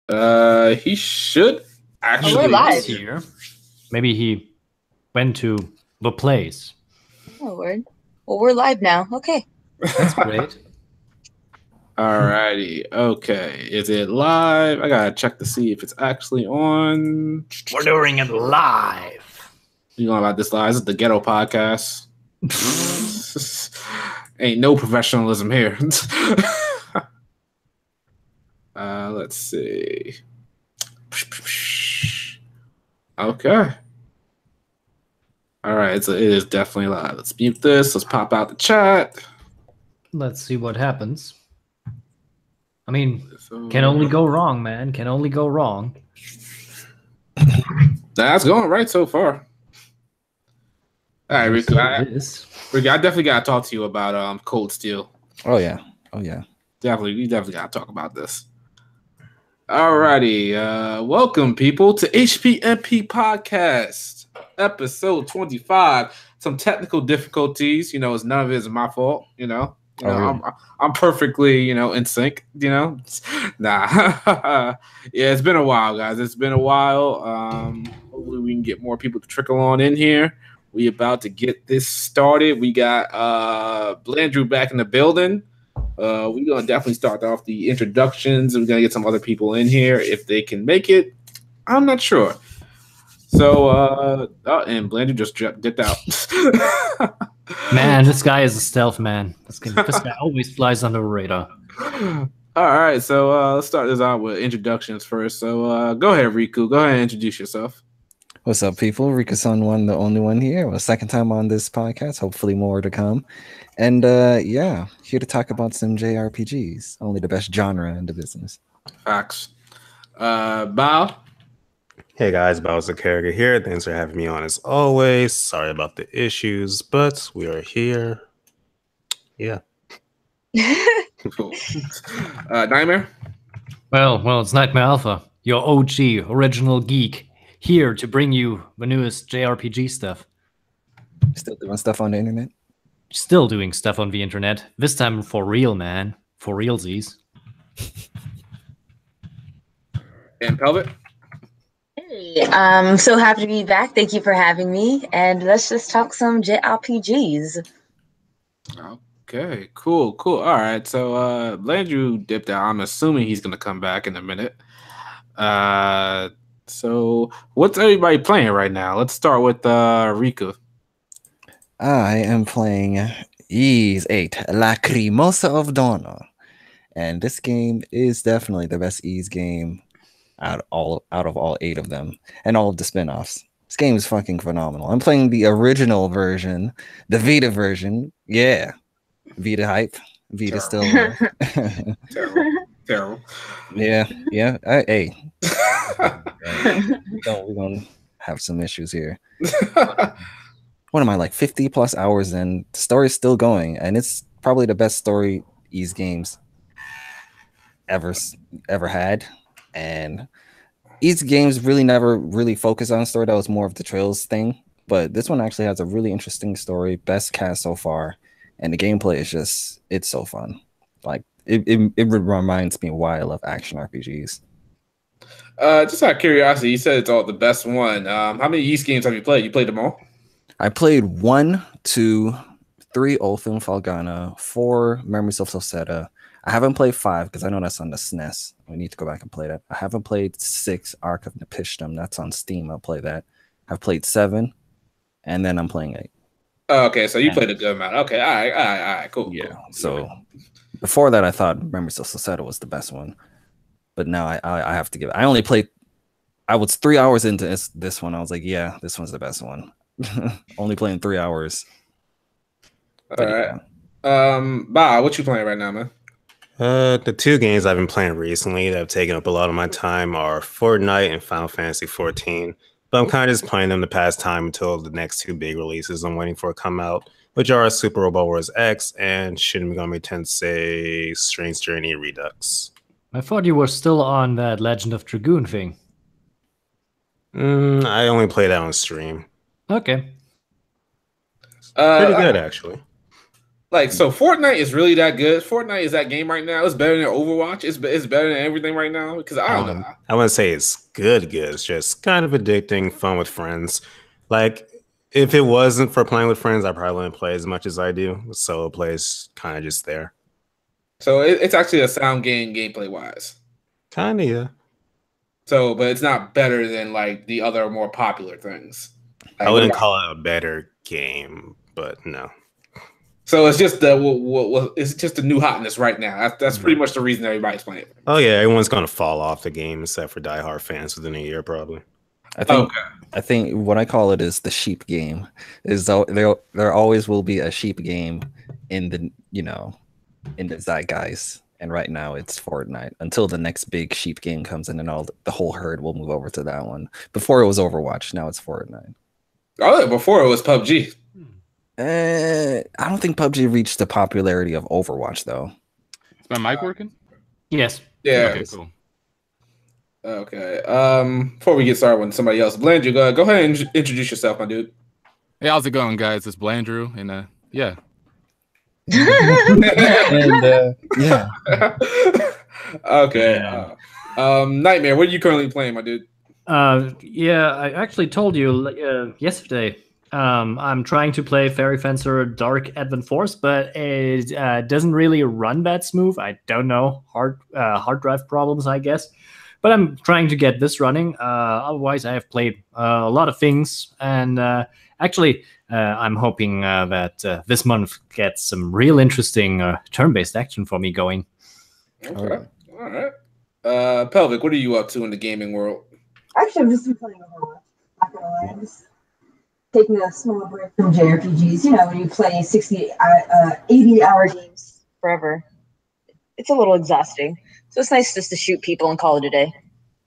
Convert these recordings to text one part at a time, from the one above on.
He should Oh, we're actually live. be here. Maybe he went to the place. Oh, word. Well, we're live now. Okay. That's great. Alrighty. Okay. Is it live? I gotta check to see if it's actually on. We're doing it live. You know about this live? This is the Ghetto Podcast. Ain't no professionalism here. Let's see. Okay. All right. So it is definitely live. Let's mute this. Let's pop out the chat. Let's see what happens. I mean, can only go wrong, man. Can only go wrong. That's going right so far. All right, Riku. Riku, I definitely gotta talk to you about Cold Steel. Oh yeah. We definitely gotta talk about this. Alrighty, welcome people to HPMP Podcast, episode 25. Some technical difficulties, it's none of it is my fault, really? I'm perfectly, in sync, Nah. Yeah, it's been a while, guys. It's been a while. Hopefully we can get more people to trickle on in here. We about to get this started. We got Blandrew back in the building. We're going to definitely start off the introductions. We're going to get some other people in here if they can make it. I'm not sure. So, and Blandrew just dipped out. Man, this guy is a stealth man. This guy always flies under the radar. All right, so let's start this out with introductions first. So go ahead, Riku. Go ahead and introduce yourself. What's up, people? Riku-san, the only one here. Well, second time on this podcast. Hopefully more to come. And here to talk about some JRPGs. Only the best genre in the business. Facts. Bao. Hey guys, Bao's the character here. Thanks for having me on as always. Sorry about the issues, but we are here. Yeah. Cool. Nightmare. Well, it's Nightmare Alpha, your OG original geek, here to bring you the newest JRPG stuff. Still doing stuff on the internet? Still doing stuff on the internet. This time for real, man. For realsies. And Pelvet. Hey, I'm so happy to be back. Thank you for having me. And let's just talk some JRPGs. Okay, cool. All right, so Landrew dipped out. I'm assuming he's gonna come back in a minute. So what's everybody playing right now? Let's start with Riku. I am playing Ys 8, Lacrimosa of Dawn. And this game is definitely the best Ys game out of all 8 of them. And all of the spin-offs. This game is fucking phenomenal. I'm playing the original version, the Vita version. Yeah. Vita hype. Vita still Terrible. Yeah. Hey. We're gonna have some issues here. What am I, like 50 plus hours in? The story's still going, and it's probably the best story Ys games ever had. And Ys games really never really focused on a story. That was more of the Trails thing. But this one actually has a really interesting story, best cast so far, and the gameplay is it's so fun. Like it reminds me why I love action RPGs. Just out of curiosity, you said it's all the best one. How many Ys games have you played? You played them all? I played 1, 2, 3 Ulthim Falgana, 4 Memories of Soseta. I haven't played 5 because I know that's on the SNES. We need to go back and play that. I haven't played 6 Ark of Nepishtim. That's on Steam. I'll play that. I've played 7, and then I'm playing 8. Oh, okay, so you played a good amount. Okay, all right, cool. Yeah. Cool. So before that, I thought Memories of Soseta was the best one, but now I have to give it. I only played. I was 3 hours into this one. I was like, yeah, this one's the best one. Only playing 3 hours. All right. Yeah. Bob, what you playing right now, man? The 2 games I've been playing recently that have taken up a lot of my time are Fortnite and Final Fantasy 14. But I'm kind of just playing them to pass time until the next 2 big releases I'm waiting for to come out, which are Super Robot Wars X and Shin Megami Tensei Strange Journey Redux. I thought you were still on that Legend of Dragoon thing. I only play that on stream. Okay. Pretty good, actually. Like, so Fortnite is really that good. Fortnite is that game right now. It's better than Overwatch. It's better than everything right now. Because I don't know. I wouldn't say it's good. It's just kind of addicting, fun with friends. Like, if it wasn't for playing with friends, I probably wouldn't play as much as I do. Solo play is kind of just there. So it's actually a sound game gameplay wise. Kind of, yeah. So, but it's not better than like the other more popular things. Like, I wouldn't call it a better game, but no. So it's just it's just the new hotness right now. That's pretty much the reason everybody's playing it. Oh yeah, everyone's gonna fall off the game except for diehard fans within a year, probably. I think what I call it is the sheep game. Is there always will be a sheep game in the in the zeitgeist, and right now it's Fortnite until the next big sheep game comes in, and the whole herd will move over to that one. Before it was Overwatch, now it's Fortnite. Oh, before it was PUBG. I don't think PUBG reached the popularity of Overwatch though. Is my mic working? Yes. Yeah. Okay, cool. Okay. Before we get started with somebody else, Blandrew, go ahead and introduce yourself, my dude. Hey, how's it going, guys? It's Blandrew, and yeah. And yeah. Okay. Nightmare, what are you currently playing, my dude? Yeah, I actually told you yesterday. I'm trying to play Fairy Fencer Dark Advent Force, but it doesn't really run that smooth. I don't know, hard drive problems, I guess. But I'm trying to get this running. Otherwise, I have played a lot of things, and actually, I'm hoping that this month gets some real interesting turn-based action for me going. Okay, all right. Pelvic, what are you up to in the gaming world? Actually, I've just been playing Overwatch. Not gonna lie, I'm just taking a small break from JRPGs. You know, when you play 80-hour games forever, it's a little exhausting. So it's nice just to shoot people and call it a day.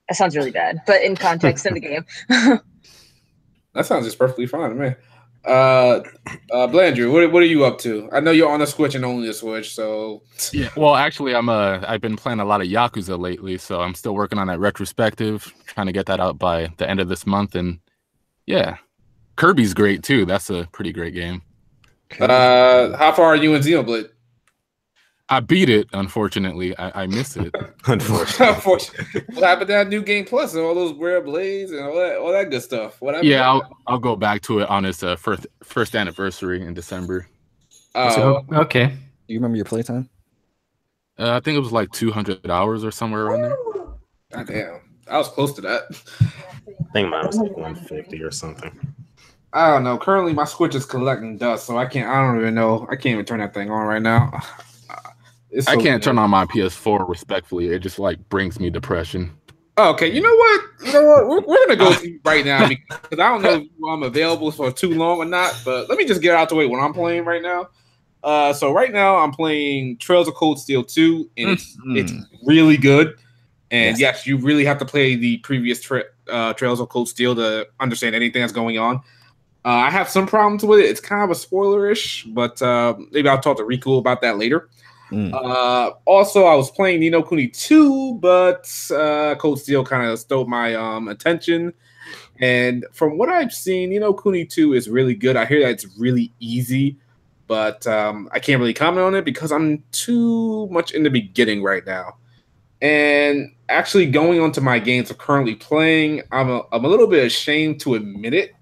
That sounds really bad, but in context in the game. That sounds just perfectly fine to me. Blandrew, what are you up to? I know you're on a Switch and only a Switch, so Yeah. Well, actually, I've been playing a lot of Yakuza lately, so I'm still working on that retrospective, trying to get that out by the end of this month. And yeah, Kirby's great too. That's a pretty great game. How far are you in Xenoblade? I beat it, unfortunately. I missed it. Unfortunately. What happened to that new game plus and all those rare blades and all that good stuff? What happened? Yeah, I'll go back to it on its first anniversary in December. So, okay. Do you remember your playtime? I think it was like 200 hours or somewhere around there. God damn. I was close to that. I think mine was like 150 or something. I don't know. Currently, my Switch is collecting dust, so I don't even know. I can't even turn that thing on right now. I can't turn on my PS4 respectfully. It just like brings me depression. Okay, you know what? We're gonna go to right now because I don't know if I'm available for too long or not. But let me just get out the way what I'm playing right now. So right now I'm playing Trails of Cold Steel 2, and it's really good. And yes, you really have to play the previous Trails of Cold Steel to understand anything that's going on. I have some problems with it. It's kind of a spoilerish, but maybe I'll talk to Riku about that later. Also, I was playing Ni no Kuni 2, but Cold Steel kind of stole my attention. And from what I've seen, Ni no Kuni 2 is really good. I hear that it's really easy, but I can't really comment on it because I'm too much in the beginning right now. And actually going on to my games I'm currently playing, I'm a little bit ashamed to admit it,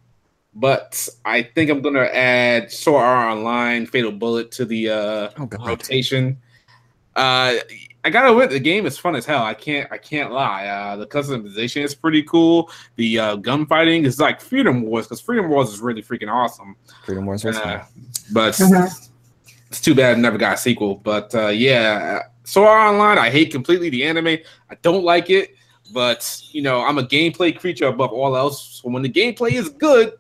but I think I'm gonna add Sword Art Online, Fatal Bullet to the rotation. I gotta admit, the game is fun as hell. I can't lie. The customization is pretty cool. The gunfighting is like Freedom Wars, because Freedom Wars is really freaking awesome. Freedom Wars was fun. But it's too bad I never got a sequel. But yeah, Sword Art Online, I hate completely the anime. I don't like it, but I'm a gameplay creature above all else. So when the gameplay is good,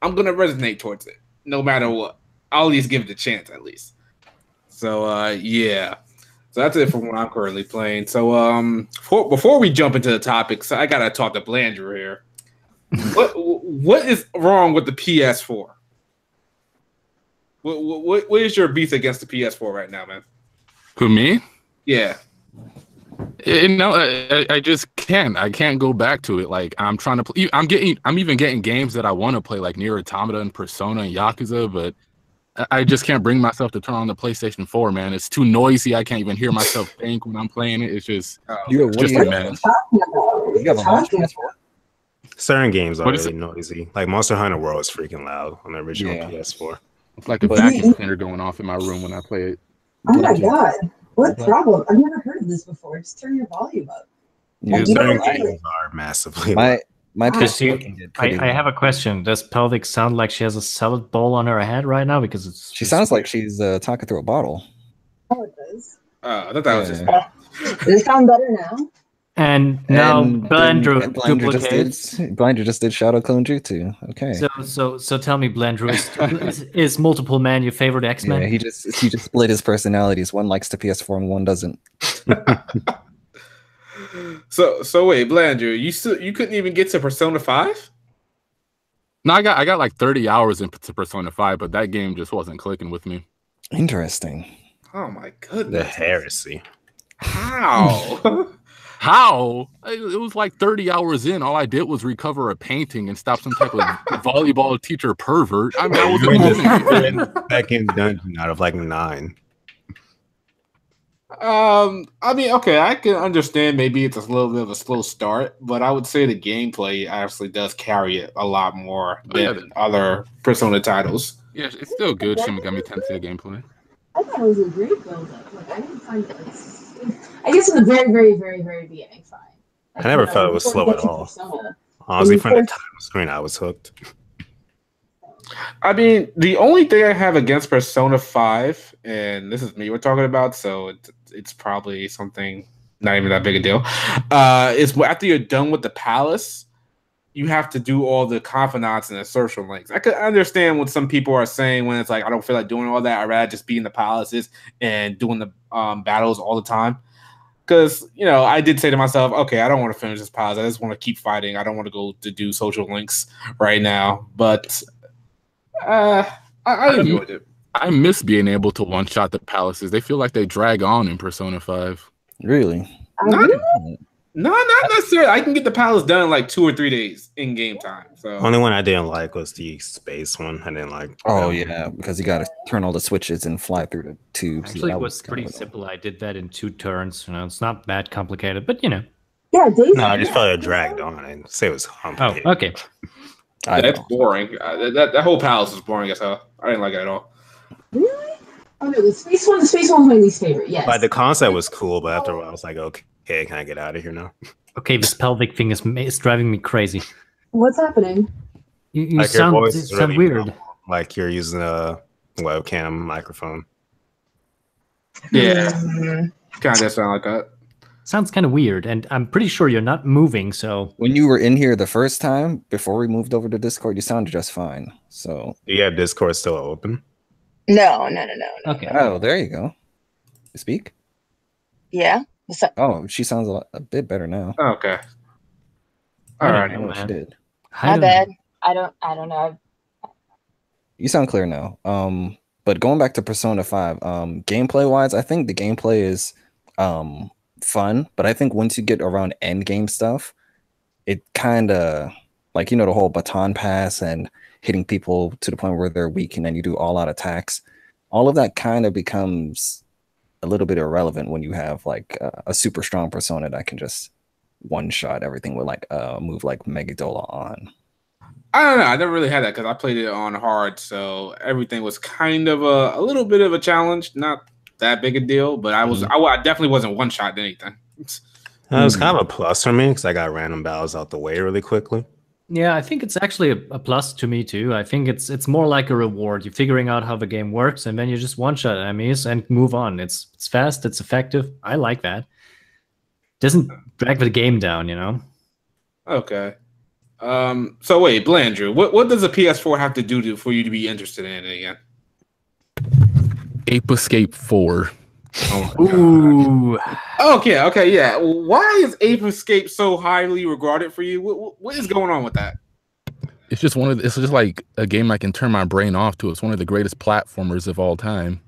I'm gonna resonate towards it, no matter what. I'll at least give it a chance, at least. So yeah. So that's it from what I'm currently playing. So before we jump into the topics, I gotta talk to Blandrew here. What is wrong with the PS4? What is your beef against the PS4 right now, man? Who, me? Yeah. I just can't. I can't go back to it. Like I'm trying to play. I'm even getting games that I want to play, like Nier Automata and Persona and Yakuza, but I just can't bring myself to turn on the PlayStation 4, man. It's too noisy. I can't even hear myself think when I'm playing it. It's just, You just a mess. You have a launch PS4? Certain games are What is really noisy. Like Monster Hunter World is freaking loud on the original Yeah. PS4. It's like a vacuum cleaner going off in my room when I play it. Oh my god. What problem? I've never heard of this before. Just turn your volume up. Yeah, You certain know what? games are massively loud. My Christy, PS4 can get pretty I have a question. Does Pelvic sound like she has a salad bowl on her head right now? Because She sounds like she's talking through a bottle. Oh, it does. I thought that was just. Does it sound better now? And now Blendrew Blender just did Shadow Clone Jutsu. Okay. So tell me, Blendrew, is Multiple Man your favorite X-Men? Yeah, he just split his personalities. One likes the PS4 and one doesn't. So wait, Blander, you couldn't even get to Persona 5? No, I got like 30 hours into Persona 5, but that game just wasn't clicking with me. Interesting. Oh my goodness. The heresy. How? How? It was like 30 hours in. All I did was recover a painting and stop some type of volleyball teacher pervert. I mean, I was in the second dungeon out of like 9. I mean, okay, I can understand maybe it's a little bit of a slow start, but I would say the gameplay actually does carry it a lot more than other Persona titles. Yeah, it's still good Shin Megami Tensei gameplay. I thought it was a great build-up. Like, I didn't find it like... I guess in the very, very, very, very beginning, fine. Like, I never felt it was slow at all. Honestly, from the title screen, I was hooked. I mean, the only thing I have against Persona 5, and this is me we're talking about, so it's probably something not even that big a deal, is after you're done with the palace, you have to do all the confidants and the social links. I could understand what some people are saying when it's like, I don't feel like doing all that. I'd rather just be in the palaces and doing the battles all the time. Because, I did say to myself, okay, I don't want to finish this palace. I just want to keep fighting. I don't want to go to do social links right now. But I enjoyed it. I miss being able to one-shot the palaces. They feel like they drag on in Persona 5. Really? Not necessarily. I can get the palace done in like 2 or 3 days in game time. So only one I didn't like was the space one. I didn't like. Oh yeah, because you got to turn all the switches and fly through the tubes. Actually, it was pretty simple. I did that in 2 turns. It's not that complicated, but Yeah, no, I just felt it dragged on. I didn't say it was complicated. Oh, okay. That's boring. That whole palace is boring as hell. I didn't like it at all. Really? Oh no, the space one was my least favorite. Yes. Like the concept was cool, but after a while, I was like, okay, can I get out of here now? Okay, this pelvic thing is driving me crazy. What's happening? You like sound, your voice is sound really weird. Like you're using a webcam microphone. Yeah, kind of sound like that. Sounds kind of weird, and I'm pretty sure you're not moving. So when you were in here the first time before we moved over to Discord, you sounded just fine. So do you have Discord still open? No. okay. Oh, there you go. You speak? Yeah. What's up? Oh, she sounds a bit better now. Okay. All right. Oh, she did. My bad. I don't know. You sound clear now. But going back to Persona 5, gameplay wise, I think the gameplay is fun, but I think once you get around end game stuff, it kind of like the whole baton pass and hitting people to the point where they're weak and then you do all out attacks. All of that kind of becomes a little bit irrelevant when you have like a super strong persona that can just one shot everything with like a move like Megadola on. I don't know. I never really had that because I played it on hard, so everything was kind of a little bit of a challenge. Not that big a deal, but I definitely wasn't one shot anything. It was kind of a plus for me because I got random battles out the way really quickly. Yeah, I think it's actually a plus to me too. I think it's more like a reward. You're figuring out how the game works, and then you just one shot enemies and move on. It's fast, it's effective. I like that. Doesn't drag the game down, Okay. So wait, Blandrew, what does a PS4 have to do for you to be interested in it again? Ape Escape 4. Oh Ooh. Okay, yeah. Why is Ape Escape so highly regarded for you? What is going on with that? It's just it's just like a game I can turn my brain off to. It's one of the greatest platformers of all time.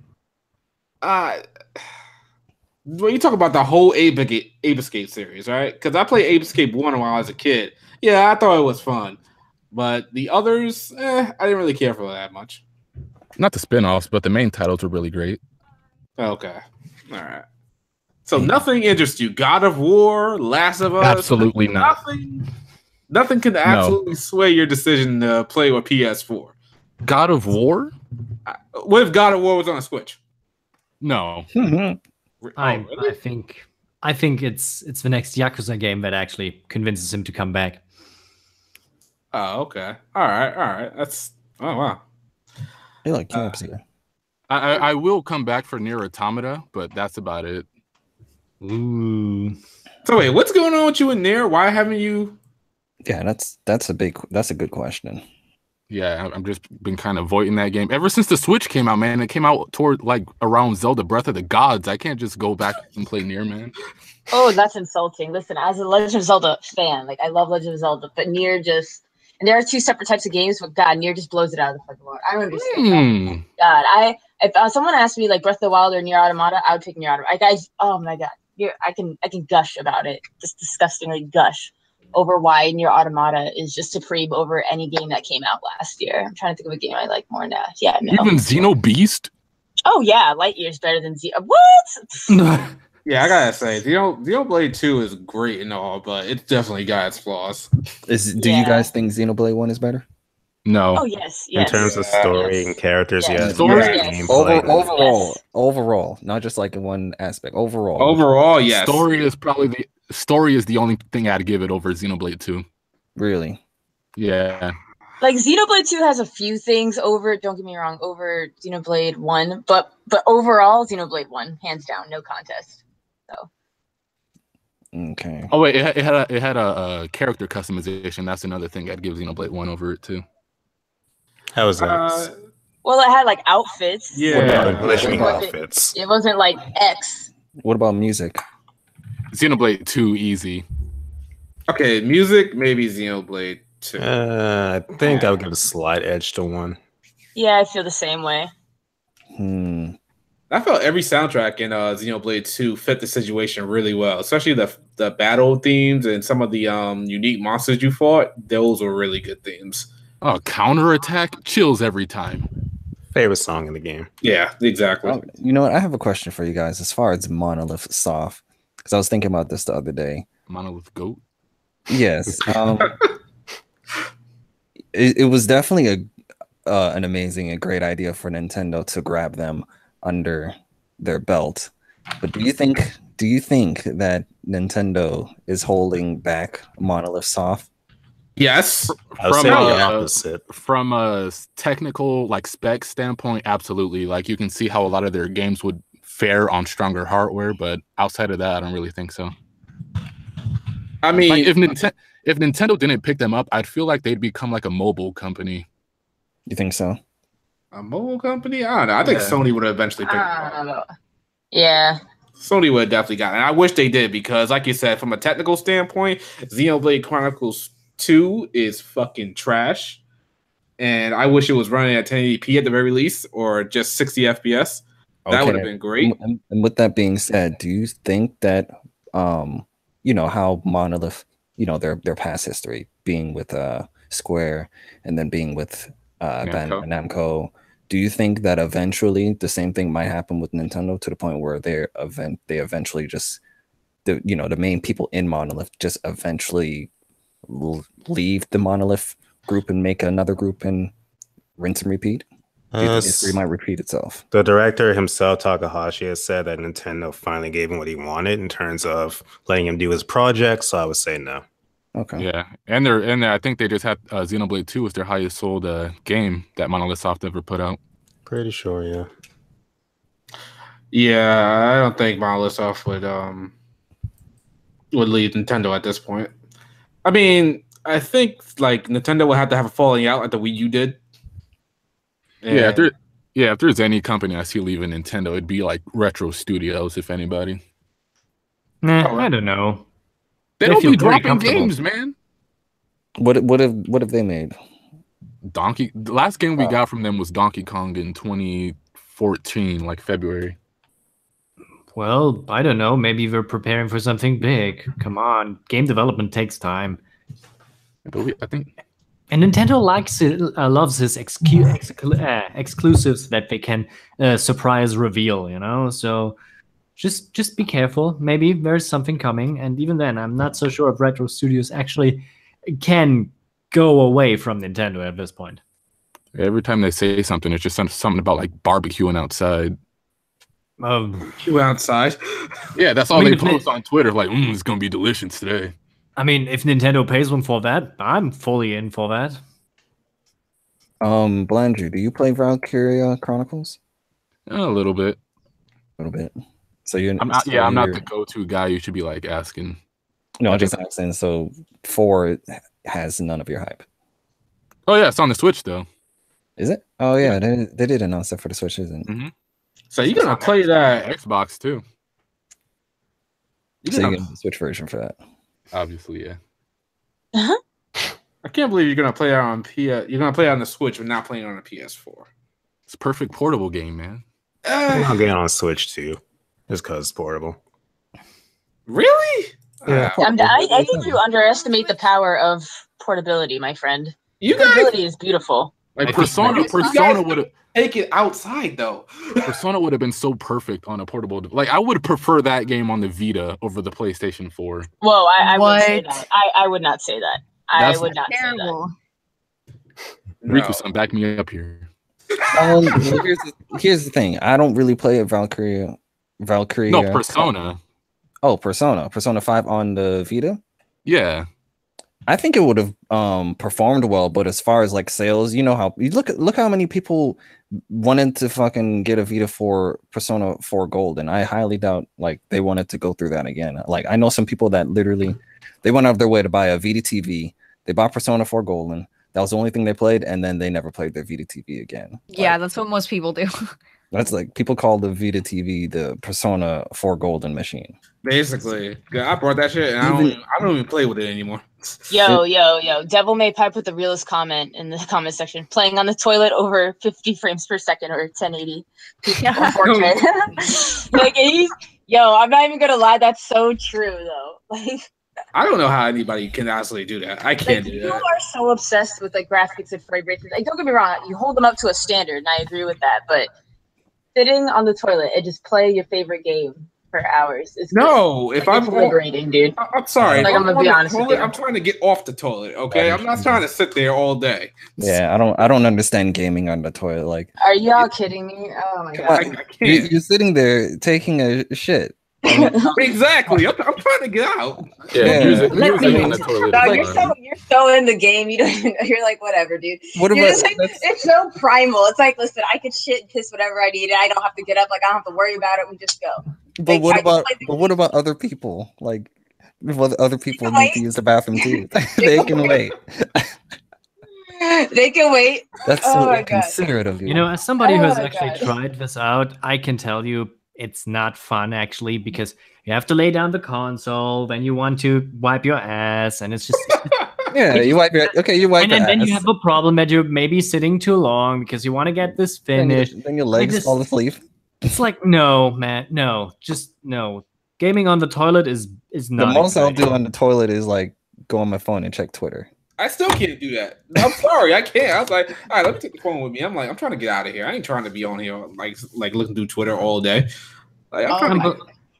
When you talk about the whole Ape Escape series, right? Because I played Ape Escape 1 while I was a kid. Yeah, I thought it was fun. But the others, I didn't really care for that much. Not the spin-offs, but the main titles were really great. Okay. All right. So nothing interests you. God of War, Last of Us. Absolutely not. Nothing can absolutely sway your decision to play with PS4. God of War? What if God of War was on a Switch? No. Really? I think it's the next Yakuza game that actually convinces him to come back. Oh, okay. All right. Oh wow. They like camps here. I will come back for Nier Automata, but that's about it. Ooh. So wait, what's going on with you in Nier? Why haven't you? Yeah, that's a good question. Yeah, I've just been kind of avoiding that game ever since the Switch came out, man. It came out toward like around Zelda Breath of the Gods. I can't just go back and play Nier, man. Oh, that's insulting. Listen, as a Legend of Zelda fan, like I love Legend of Zelda, but Nier just and there are two separate types of games, but God, Nier just blows it out of the fucking water. I don't understand. God, if someone asked me like Breath of the Wild or Nier Automata, I would pick Nier Automata. Oh my God, I can gush about it, just disgustingly gush over why Nier Automata is just supreme over any game that came out last year. I'm trying to think of a game I like more now. Yeah, no. Even Xenobeast? Oh yeah, light years better than What? Yeah, I gotta say, Xenoblade 2 is great and all, but it's definitely got its flaws. Do you guys think Xenoblade 1 is better? No. Oh yes. In terms of story and characters, yes. Overall, not just like in one aspect. Overall, yes. Story is the only thing I'd give it over Xenoblade 2. Really? Yeah. Like Xenoblade 2 has a few things over, don't get me wrong, over Xenoblade 1, but overall Xenoblade 1, hands down, no contest. So. Okay. Oh wait, it had a character customization. That's another thing I'd give Xenoblade 1 over it too. How was that? Well, it had like outfits. Yeah. Outfits. It wasn't like X. What about music? Xenoblade 2 easy. Okay, music, maybe Xenoblade 2. I think I would give a slight edge to 1. Yeah, I feel the same way. I felt every soundtrack in Xenoblade 2 fit the situation really well, especially the battle themes and some of the unique monsters you fought. Those were really good themes. Oh, counterattack chills every time. Favorite song in the game. Yeah, exactly. You know what? I have a question for you guys as far as Monolith Soft, because I was thinking about this the other day. Monolith Goat? Yes. It was definitely an amazing and great idea for Nintendo to grab them under their belt. But do you think that Nintendo is holding back Monolith Soft? Yes. I would say the opposite. From a technical like spec standpoint, absolutely. Like you can see how a lot of their games would fare on stronger hardware, but outside of that, I don't really think so. I mean, like if Nintendo didn't pick them up, I'd feel like they'd become like a mobile company. You think so? A mobile company? I don't know. I think Sony would have eventually picked them up. Yeah. Sony would have definitely gotten it. I wish they did because, like you said, from a technical standpoint, Xenoblade Chronicles 2 is fucking trash. And I wish it was running at 1080p at the very least or just 60 FPS. That would have been great. And with that being said, do you think that, how Monolith, their past history being with Square and then being with Namco, do you think that eventually the same thing might happen with Nintendo to the point where they eventually just, the main people in Monolith just eventually leave the Monolith group and make another group and rinse and repeat? Do you think history might repeat itself? The director himself, Takahashi, has said that Nintendo finally gave him what he wanted in terms of letting him do his project. So I would say no. Okay. Yeah, and I think they just had Xenoblade 2 was their highest sold game that Monolith Soft ever put out. Pretty sure, yeah. Yeah, I don't think Monolith Soft would leave Nintendo at this point. I mean, I think like Nintendo would have to have a falling out like the Wii U did. And if there's any company I see leaving Nintendo, it'd be like Retro Studios, if anybody. Nah, I don't know. They don't be dropping games, man. What have they made? The last game we got from them was Donkey Kong in 2014, like February. Well, I don't know. Maybe we're preparing for something big. Come on, game development takes time. But I think And Nintendo loves his exclusives that they can surprise reveal, you know. So just be careful. Maybe there's something coming, and even then, I'm not so sure if Retro Studios actually can go away from Nintendo at this point. Every time they say something, it's just something about like barbecuing outside. You outside. Yeah, that's all they post on Twitter. Like, it's gonna be delicious today. I mean, if Nintendo pays them for that, I'm fully in for that. Blandrew, do you play Valkyria Chronicles? A little bit. A little bit. So you're I'm not. Yeah, I'm not the go-to guy. You should be like asking. No, I'm just asking. So 4 has none of your hype. Oh yeah, it's on the Switch though. Is it? Oh yeah, they did announce that for the Switch, isn't it? Mm-hmm. So you're gonna play that Xbox too? So you get the Switch version for that? Obviously, yeah. I can't believe you're gonna play it on You're gonna play it on the Switch, but not playing it on the PS4. It's a perfect portable game, man. I'm getting on Switch too, just because it's portable. Really? Yeah. I think you underestimate the power of portability, my friend. Portability is beautiful. Like Persona would have take it outside though. Persona would have been so perfect on a portable. Like I would prefer that game on the Vita over the PlayStation 4. Whoa, I would say that. I would not say that. I would not say that. Riku-san, back me up here. Here's the thing. I don't really play a Valkyria. No, Persona. Oh, Persona 5 on the Vita? Yeah. I think it would have performed well, but as far as like sales, you know how you look how many people wanted to fucking get a Vita for Persona 4 Gold, and I highly doubt like they wanted to go through that again. Like I know some people that literally they went out of their way to buy a Vita TV. They bought Persona 4 Golden. That was the only thing they played, and then they never played their Vita TV again. Yeah, that's what most people do. That's like people call the Vita TV the Persona 4 Golden machine. Basically, yeah, I brought that shit, and I don't even play with it anymore. Yo, Devil May Pie put the realest comment in the comment section. Playing on the toilet over 50 frames per second or 1080. Like I'm not even gonna lie, that's so true though. Like I don't know how anybody can actually do that. I can't do that. People are so obsessed with like graphics and frame rates. Like, don't get me wrong, you hold them up to a standard, and I agree with that. But sitting on the toilet and just play your favorite game for hours is liberating, dude. I'm sorry. Like, I'm gonna be honest with you. I'm trying to get off the toilet. Okay, I'm not trying to sit there all day. Yeah, I don't understand gaming on the toilet. Like, are y'all kidding me? Oh my god! I can't. You're sitting there taking a shit. Exactly. I'm trying to get out. Yeah. You're so in the game. You don't even know. You're like, whatever, dude. It's so primal. It's like, listen, I could shit and piss whatever I need. I don't have to get up. Like, I don't have to worry about it. We just go. But what about other people? Like, other people need to use the bathroom too. They can wait. They can wait. That's so inconsiderate of you. You know, as somebody who has actually tried this out, I can tell you it's not fun actually, because you have to lay down the console, then you want to wipe your ass, and it's just you wipe your and then you have a problem that you're maybe sitting too long because you want to get this finished. Then your legs fall asleep. It's like, no, man, no, just no. Gaming on the toilet is not. The most I'll do on the toilet is like go on my phone and check Twitter. I still can't do that. I'm sorry, I can't. I was like, all right, let me take the phone with me. I'm like, I'm trying to get out of here. I ain't trying to be on here like looking through Twitter all day. Like,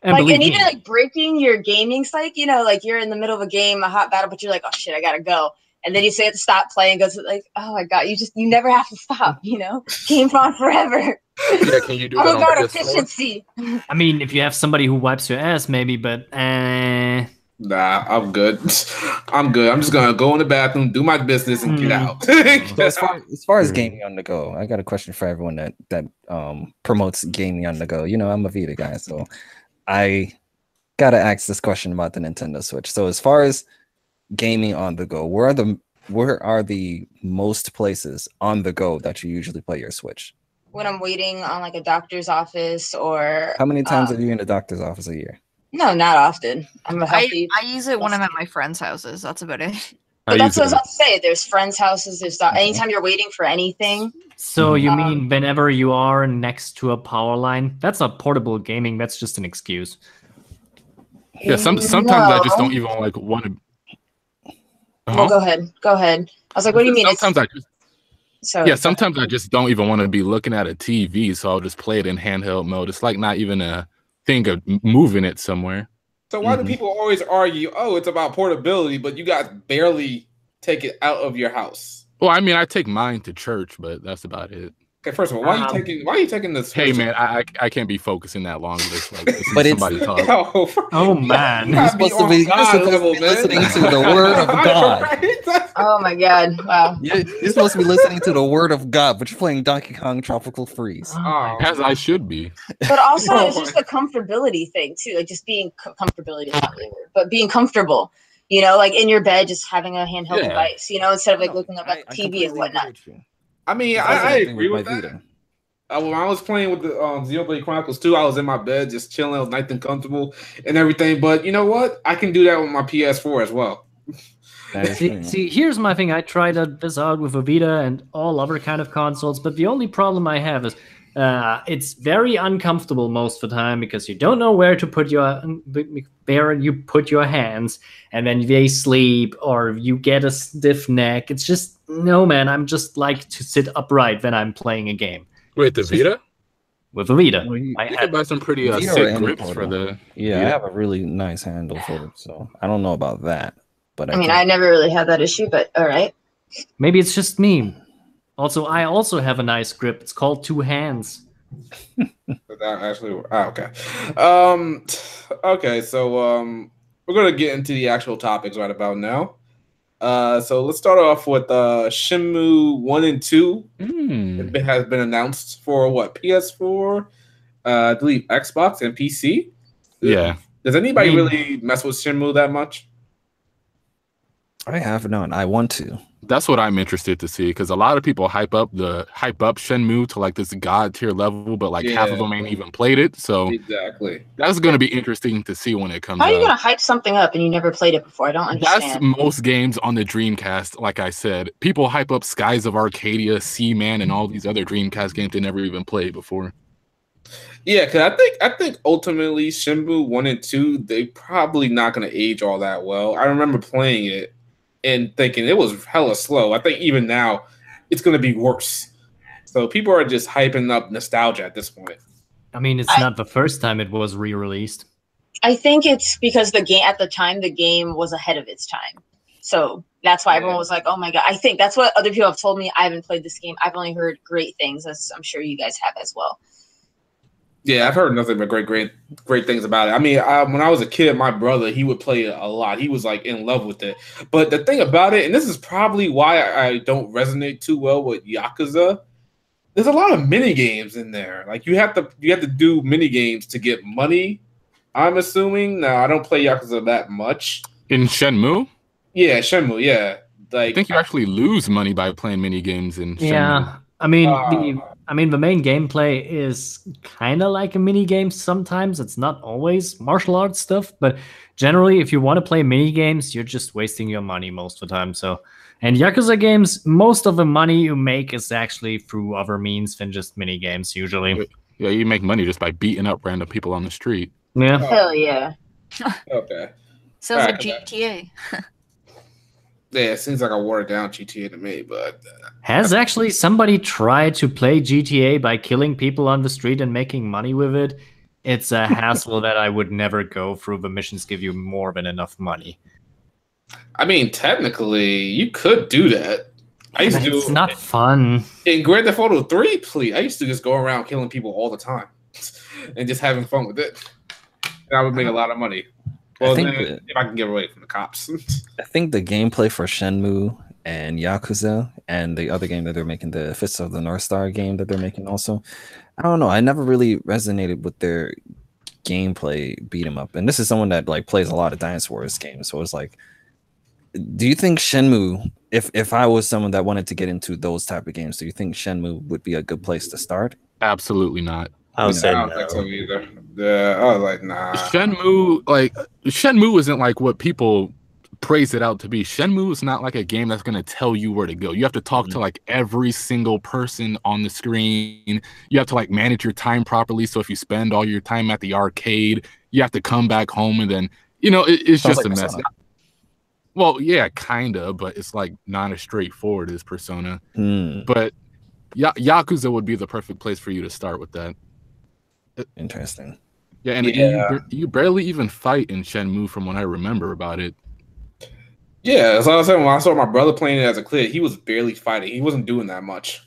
and even like breaking your gaming psyche, you know, like you're in the middle of a game, a hot battle, but you're like, oh shit, I gotta go. And then you say to stop playing, goes like, oh my god, you never have to stop, you know? Game's on forever. Yeah, can you do that? Oh god, efficiency. I mean, if you have somebody who wipes your ass, maybe, but nah, I'm good. I'm just gonna go in the bathroom, do my business, and get out. So as far as gaming on the go, I got a question for everyone that promotes gaming on the go. You know, I'm a Vita guy, so I gotta ask this question about the Nintendo Switch. So as far as gaming on the go, where are the most places on the go that you usually play your Switch? When I'm waiting on like a doctor's office, or how many times are you in the doctor's office a year? No, not often. I use it when I'm at my friends' houses. That's about it. But that's what I was about to say. There's friends' houses. There's anytime you're waiting for anything. So you mean whenever you are next to a power line? That's not portable gaming. That's just an excuse. Yeah, sometimes I just don't even like want to. Well, go ahead. I was like, what do you mean? Sometimes I just don't even want to be looking at a TV, so I'll just play it in handheld mode. It's like not even a thing of moving it somewhere. So why do people always argue, oh, it's about portability, but you guys barely take it out of your house? Well, I mean, I take mine to church, but that's about it. Okay, first of all, why are you taking this? Hey man, I can't be focusing that long. But somebody talk. Oh man, you're supposed to be listening to the word of God. Right? Oh my God! Wow. You're supposed to be listening to the word of God, but you're playing Donkey Kong Tropical Freeze. As I should be. But also, it's just the comfortability thing too. Like just being comfortability is not really a word, but being comfortable. You know, like in your bed, just having a handheld device. You know, instead of like looking up at the TV and whatnot. I mean, I agree with that. When I was playing with the Xenoblade Chronicles 2, I was in my bed just chilling. I was nice and comfortable and everything. But you know what? I can do that with my PS4 as well. See, here's my thing. I tried this out with a Vita and all other kind of consoles, but the only problem I have is it's very uncomfortable most of the time because you don't know where you put your hands, and then they sleep or you get a stiff neck. It's just no, man. I'm just like to sit upright when I'm playing a game. Wait, the Vita? With the Vita, I had buy some pretty sick grips for the. Yeah, I have a really nice handle for it, so I don't know about that. But I mean, I never really had that issue, but all right. Maybe it's just me. Also, I also have a nice grip. It's called two hands. Okay. Okay, so we're gonna get into the actual topics right about now. So let's start off with Shenmue 1 and 2. It has been announced for what? PS4, I believe Xbox and PC. Yeah. Does anybody really mess with Shenmue that much? I have none. I want to. That's what I'm interested to see, because a lot of people hype up Shenmue to like this god tier level, but like half of them ain't even played it. So exactly, that's going to be interesting to see when it comes out. How are you going to hype something up and you never played it before? I don't understand. That's most games on the Dreamcast. Like I said, people hype up Skies of Arcadia, Seaman, and all these other Dreamcast games they never even played before. Yeah, because I think ultimately Shenmue 1 and 2, they probably not going to age all that well. I remember playing it and thinking it was hella slow. I think even now it's going to be worse. So people are just hyping up nostalgia at this point. I mean, it's not the first time it was re-released. I think it's because the game at the time, the game was ahead of its time. So that's why everyone was like, oh my God. I think that's what other people have told me. I haven't played this game. I've only heard great things, as I'm sure you guys have as well. Yeah, I've heard nothing but great things about it. I mean, when I was a kid, my brother, he would play it a lot. He was like in love with it. But the thing about it, and this is probably why I don't resonate too well with Yakuza, there's a lot of mini games in there. Like you have to do mini games to get money. I'm assuming. Now I don't play Yakuza that much. In Shenmue? Yeah, Shenmue. Yeah, like I think you actually lose money by playing mini games in Shenmue. Yeah, I mean, the main gameplay is kind of like a mini game sometimes. It's not always martial arts stuff, but generally, if you want to play mini games, you're just wasting your money most of the time. So, and Yakuza games, most of the money you make is actually through other means than just mini games, usually. Yeah, you make money just by beating up random people on the street. Yeah. Hell yeah. Okay. Sounds like GTA. Yeah, it seems like a watered down GTA to me, but has actually somebody tried to play GTA by killing people on the street and making money with it? It's a hassle that I would never go through. The missions give you more than enough money. I mean, technically, you could do that. It's not fun. In Grand Theft Auto 3, please, I used to just go around killing people all the time and just having fun with it. And I would make a lot of money. Well, if I can get away from the cops. I think the gameplay for Shenmue and Yakuza and the other game that they're making, the Fists of the North Star game that they're making also, I don't know. I never really resonated with their gameplay beat 'em up. And this is someone that like plays a lot of Dynasty Warriors games. So it's like, do you think Shenmue, if I was someone that wanted to get into those type of games, do you think Shenmue would be a good place to start? Absolutely not. I would say I don't no. think so either. Yeah, I was like, nah. Shenmue isn't like what people praise it out to be. Shenmue is not like a game that's going to tell you where to go. You have to talk to like every single person on the screen. You have to like manage your time properly. So if you spend all your time at the arcade, you have to come back home and then, it's just a mess. Well, yeah, kinda, but it's like not as straightforward as Persona. But Yakuza would be the perfect place for you to start with that. Interesting. Yeah, and you barely even fight in Shenmue from what I remember about it. Yeah, as I was saying, when I saw my brother playing it as a kid, he was barely fighting. He wasn't doing that much.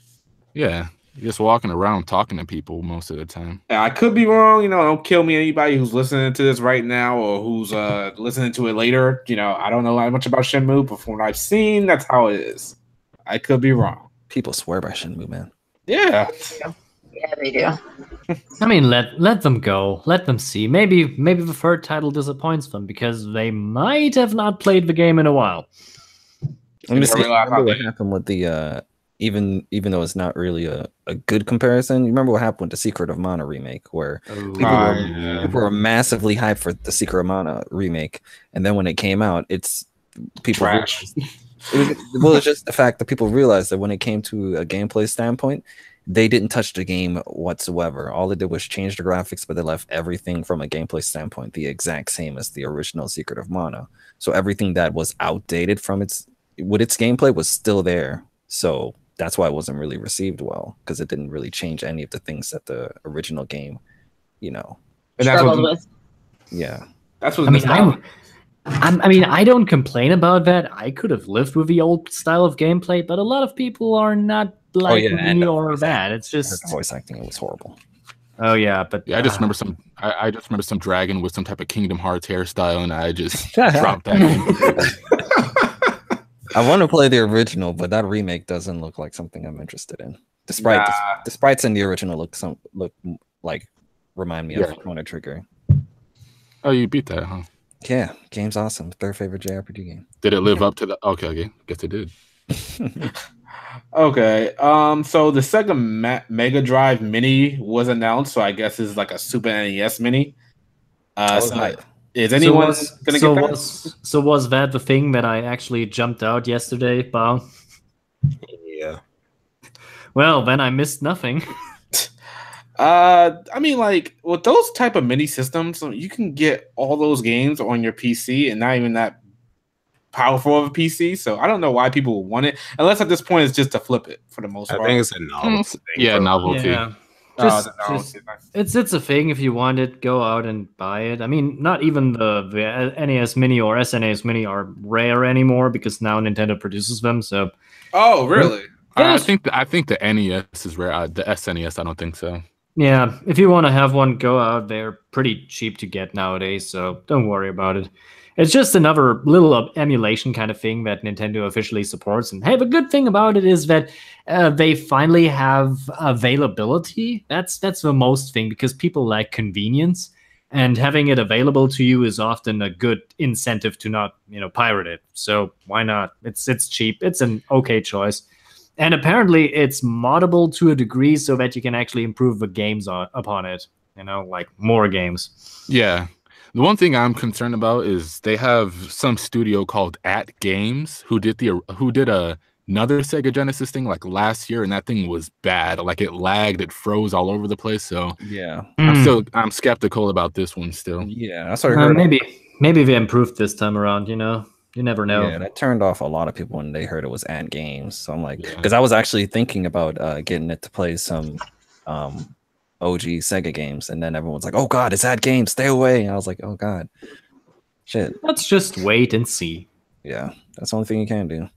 Yeah, you're just walking around talking to people most of the time. Now, I could be wrong. Don't kill me, anybody who's listening to this right now or who's listening to it later. I don't know that much about Shenmue, but from what I've seen, that's how it is. I could be wrong. People swear by Shenmue, man. Yeah. Yeah, they do. I mean, let them go. Let them see. Maybe the third title disappoints them because they might have not played the game in a while. Let me see. Remember what happened with the even though it's not really a good comparison. You remember what happened with the Secret of Mana remake, where people were massively hyped for the Secret of Mana remake, and then when it came out, it's people. It's just the fact that people realized that when it came to a gameplay standpoint, they didn't touch the game whatsoever. All they did was change the graphics, but they left everything from a gameplay standpoint the exact same as the original Secret of Mana. So everything that was outdated from its gameplay was still there. So that's why it wasn't really received well, because it didn't really change any of the things that the original game, And that's what, yeah. That's what I don't complain about that. I could have lived with the old style of gameplay, but a lot of people are not like me or that. It's just the voice acting. It was horrible. Oh yeah, but I just remember some. I just remember some dragon with some type of Kingdom Hearts hairstyle, and I just dropped that game. I want to play the original, but that remake doesn't look like something I'm interested in. The sprites in the original look like remind me of Chrono Trigger. Oh, you beat that, huh? Yeah, game's awesome. Third favorite JRPG game. Did it live up to the? Okay, guess it did. Okay. So the Sega Mega Drive Mini was announced. So I guess it's like a Super NES Mini. Is anyone gonna get that? So was that the thing that I actually jumped out yesterday, Bao? Yeah. Well, then I missed nothing. I mean, like with those type of mini systems, you can get all those games on your PC and not even that powerful of a PC. So I don't know why people would want it, unless at this point it's just to flip it for the most part. I think it's a novelty. Yeah, novelty. Yeah. It's a thing. If you want it, go out and buy it. I mean, not even the NES Mini or SNES Mini are rare anymore because now Nintendo produces them. So. Oh, really? I think the NES is rare. The SNES, I don't think so. Yeah, if you want to have one, go out. They're pretty cheap to get nowadays, so don't worry about it. It's just another little emulation kind of thing that Nintendo officially supports. And hey, the good thing about it is that they finally have availability. That's the most thing, because people like convenience, and having it available to you is often a good incentive to not, pirate it. So why not? It's cheap. It's an okay choice. And apparently it's moddable to a degree so that you can actually improve the games upon it, like more games. Yeah. The one thing I'm concerned about is they have some studio called At Games who did another Sega Genesis thing like last year, and that thing was bad. Like it lagged, it froze all over the place. So yeah, I'm skeptical about this one still. Yeah, that's what I heard. Maybe they improved this time around. You never know. Yeah, that turned off a lot of people when they heard it was At Games. So I'm like, because I was actually thinking about getting it to play some OG Sega games, and then everyone's like, "Oh God, it's At Games, stay away!" And I was like, "Oh God, shit." Let's just wait and see. Yeah, that's the only thing you can do.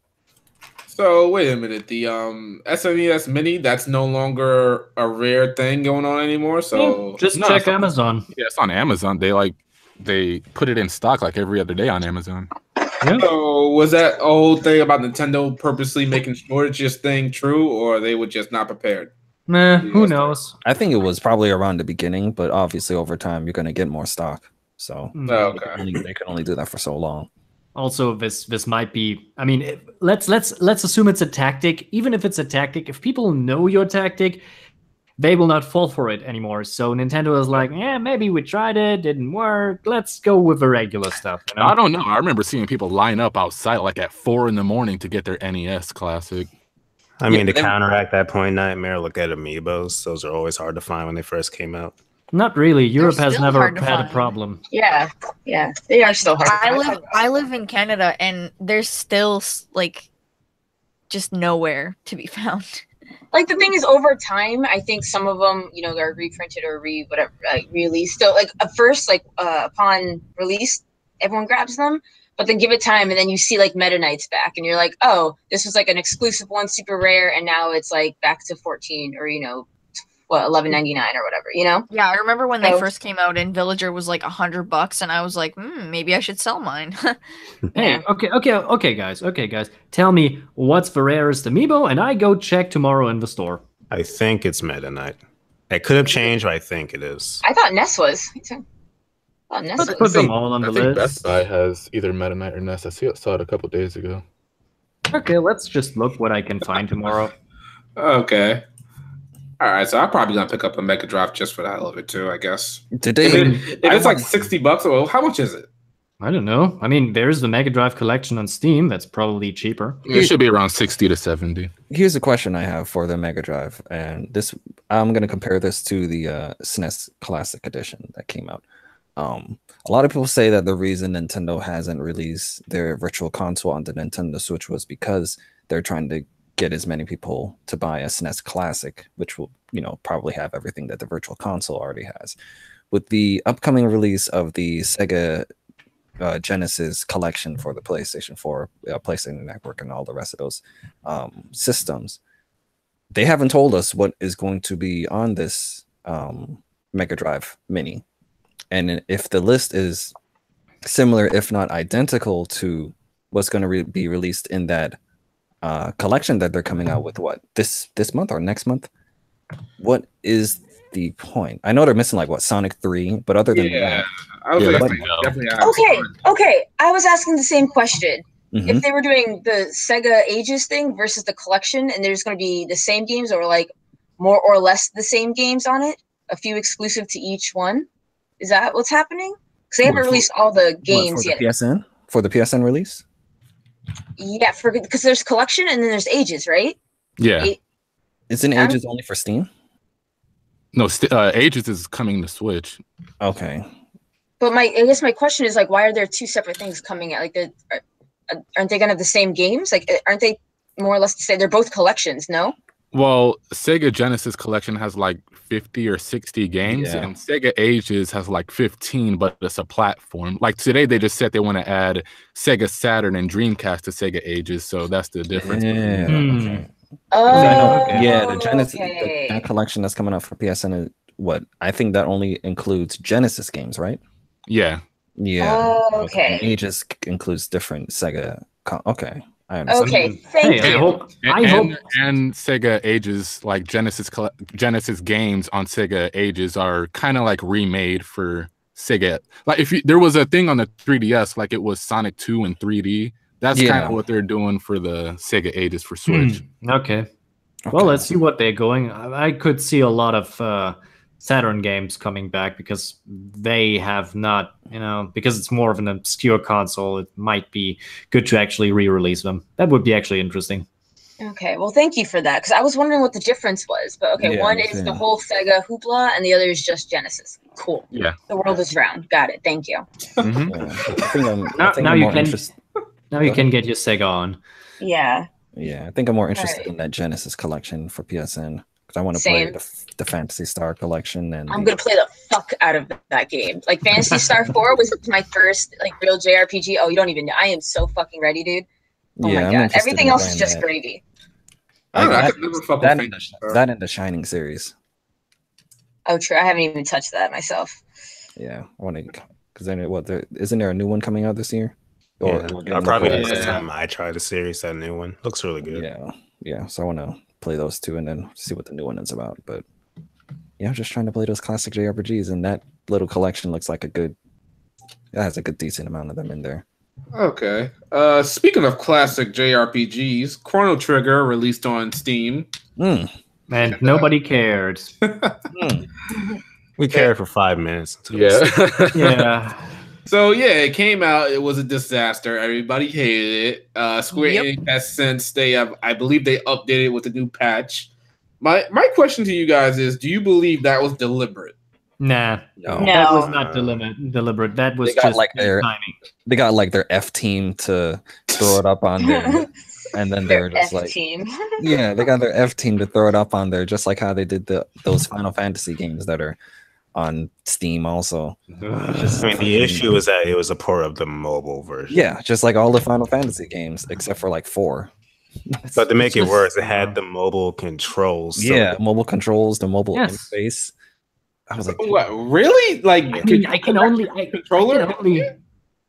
So wait a minute, the SNES Mini, that's no longer a rare thing going on anymore. So just check Amazon. Yeah, it's on Amazon. They put it in stock like every other day on Amazon. Yeah. So was that a whole thing about Nintendo purposely making shortages thing true, or they were just not prepared? Who knows? I think it was probably around the beginning, but obviously over time you're going to get more stock. So they can only do that for so long. Also, this might be. I mean, let's assume it's a tactic. Even if it's a tactic, if people know your tactic, they will not fall for it anymore. So Nintendo is like, maybe we tried it, didn't work. Let's go with the regular stuff. I don't know. I remember seeing people line up outside like at 4 a.m. to get their NES Classic. I mean, to counteract that point, Nightmare, look at amiibos. Those are always hard to find when they first came out. Not really. Europe has still never hard to had a find. problem. Yeah, they are still hard. I live in Canada, and there's still like just nowhere to be found. Like the thing is, over time, I think some of them, you know, are reprinted or released. So like at first, like upon release, everyone grabs them, but then give it time, and then you see like Meta Knight's back, and you're like, oh, this was like an exclusive one, super rare, and now it's like back to 14 or $11.99 or whatever, you know? Yeah, I remember when they So- first came out, and Villager was like $100, and I was like, maybe I should sell mine. Hey, okay, guys. Tell me what's the rarest amiibo, and I go check tomorrow in the store. I think it's Meta Knight. It could have changed, but I think it is. I thought Ness was. Put them all on the I think list. Best Buy has either Meta Knight or Ness. Saw it a couple days ago. Okay, let's just look what I can find tomorrow. Okay. All right, so I'm probably gonna pick up a Mega Drive just for the hell of it too. I guess. Did they? If it's like $60, well, how much is it? I don't know. I mean, there's the Mega Drive collection on Steam. That's probably cheaper. It should be around 60 to 70. Here's a question I have for the Mega Drive, and this I'm going to compare this to the SNES Classic Edition that came out. A lot of people say that the reason Nintendo hasn't released their Virtual Console on the Nintendo Switch was because they're trying to get as many people to buy a SNES Classic, which will, probably have everything that the Virtual Console already has. With the upcoming release of the Sega Genesis collection for the PlayStation 4, PlayStation Network, and all the rest of those systems, they haven't told us what is going to be on this Mega Drive Mini. And if the list is similar, if not identical, to what's going to be released in that collection that they're coming out with, this month or next month, what is the point? I know they're missing Sonic 3, but other than that, I was definitely okay. I was asking the same question. Mhm. If they were doing the Sega Ages thing versus the collection, and there's going to be the same games or like more or less the same games on it, a few exclusive to each one, is that what's happening? Because they haven't released all the games yet. For the PSN release? Yeah, because there's collection and then there's Ages, right? Yeah. Isn't Ages only for Steam? No, Ages is coming to Switch. Okay. But I guess my question is why are there two separate things coming out? Aren't they gonna have the same games? Aren't they more or less to say they're both collections? No. Well, Sega Genesis collection has 50 or 60 games, and Sega Ages has 15, but it's a platform. Like today, they just said they want to add Sega Saturn and Dreamcast to Sega Ages, so that's the difference. Yeah. Okay. Oh, the Genesis that collection that's coming out for PSN is what? I think that only includes Genesis games, right? Yeah. Yeah. Oh, okay. And Ages includes different Sega. Okay. I understand. Okay, thank you. I hope. And Sega Ages, Genesis games on Sega Ages are kind of remade for Sega. There was a thing on the 3DS, it was Sonic 2 in 3D. That's kind of what they're doing for the Sega Ages for Switch. Okay. Well, let's see what they're going. I could see a lot of Saturn games coming back because they have not, because it's more of an obscure console. It might be good to actually re-release them. That would be actually interesting. Okay, well, thank you for that because I was wondering what the difference was. But okay, one is the whole Sega hoopla, and the other is just Genesis. Cool. Yeah. The world is round. Got it. Thank you. Now you can get your Sega on. Yeah. Yeah, I think I'm more interested in that Genesis collection for PSN because I want to play the Phantasy Star collection, and I'm gonna play the fuck out of that game. Fantasy Star 4 was my first real JRPG. Oh, you don't even know. I am so fucking ready, dude. Oh my god, everything else is just gravy. That and the Shining series. Oh, true. I haven't even touched that myself. Yeah, I want to because then isn't there a new one coming out this year? Or probably the first time I tried the series, that new one looks really good. Yeah. So I want to play those two and then see what the new one is about. But yeah, I'm just trying to play those classic JRPGs, and that little collection looks like it has a good decent amount of them in there. Okay. Speaking of classic JRPGs, Chrono Trigger released on Steam. And nobody cared. We cared for 5 minutes. Yeah. So it came out. It was a disaster. Everybody hated it. Square Enix has since I believe they updated with a new patch. My question to you guys is: do you believe that was deliberate? Nah, No. that was No. not deliberate. That was They got just like their timing. they got like their F team to throw it up on there, and then they were just like, F-team. yeah, they got their F team to throw it up on there, just like how they did those Final Fantasy games that are on Steam also. I mean, the issue is that it was a port of the mobile version. Yeah, just like all the Final Fantasy games except for like 4. But to make it just- worse, it had the mobile controls. So Yeah, mobile controls, the mobile Yes. interface. I was like, What, really? Like, I mean, I can only controller?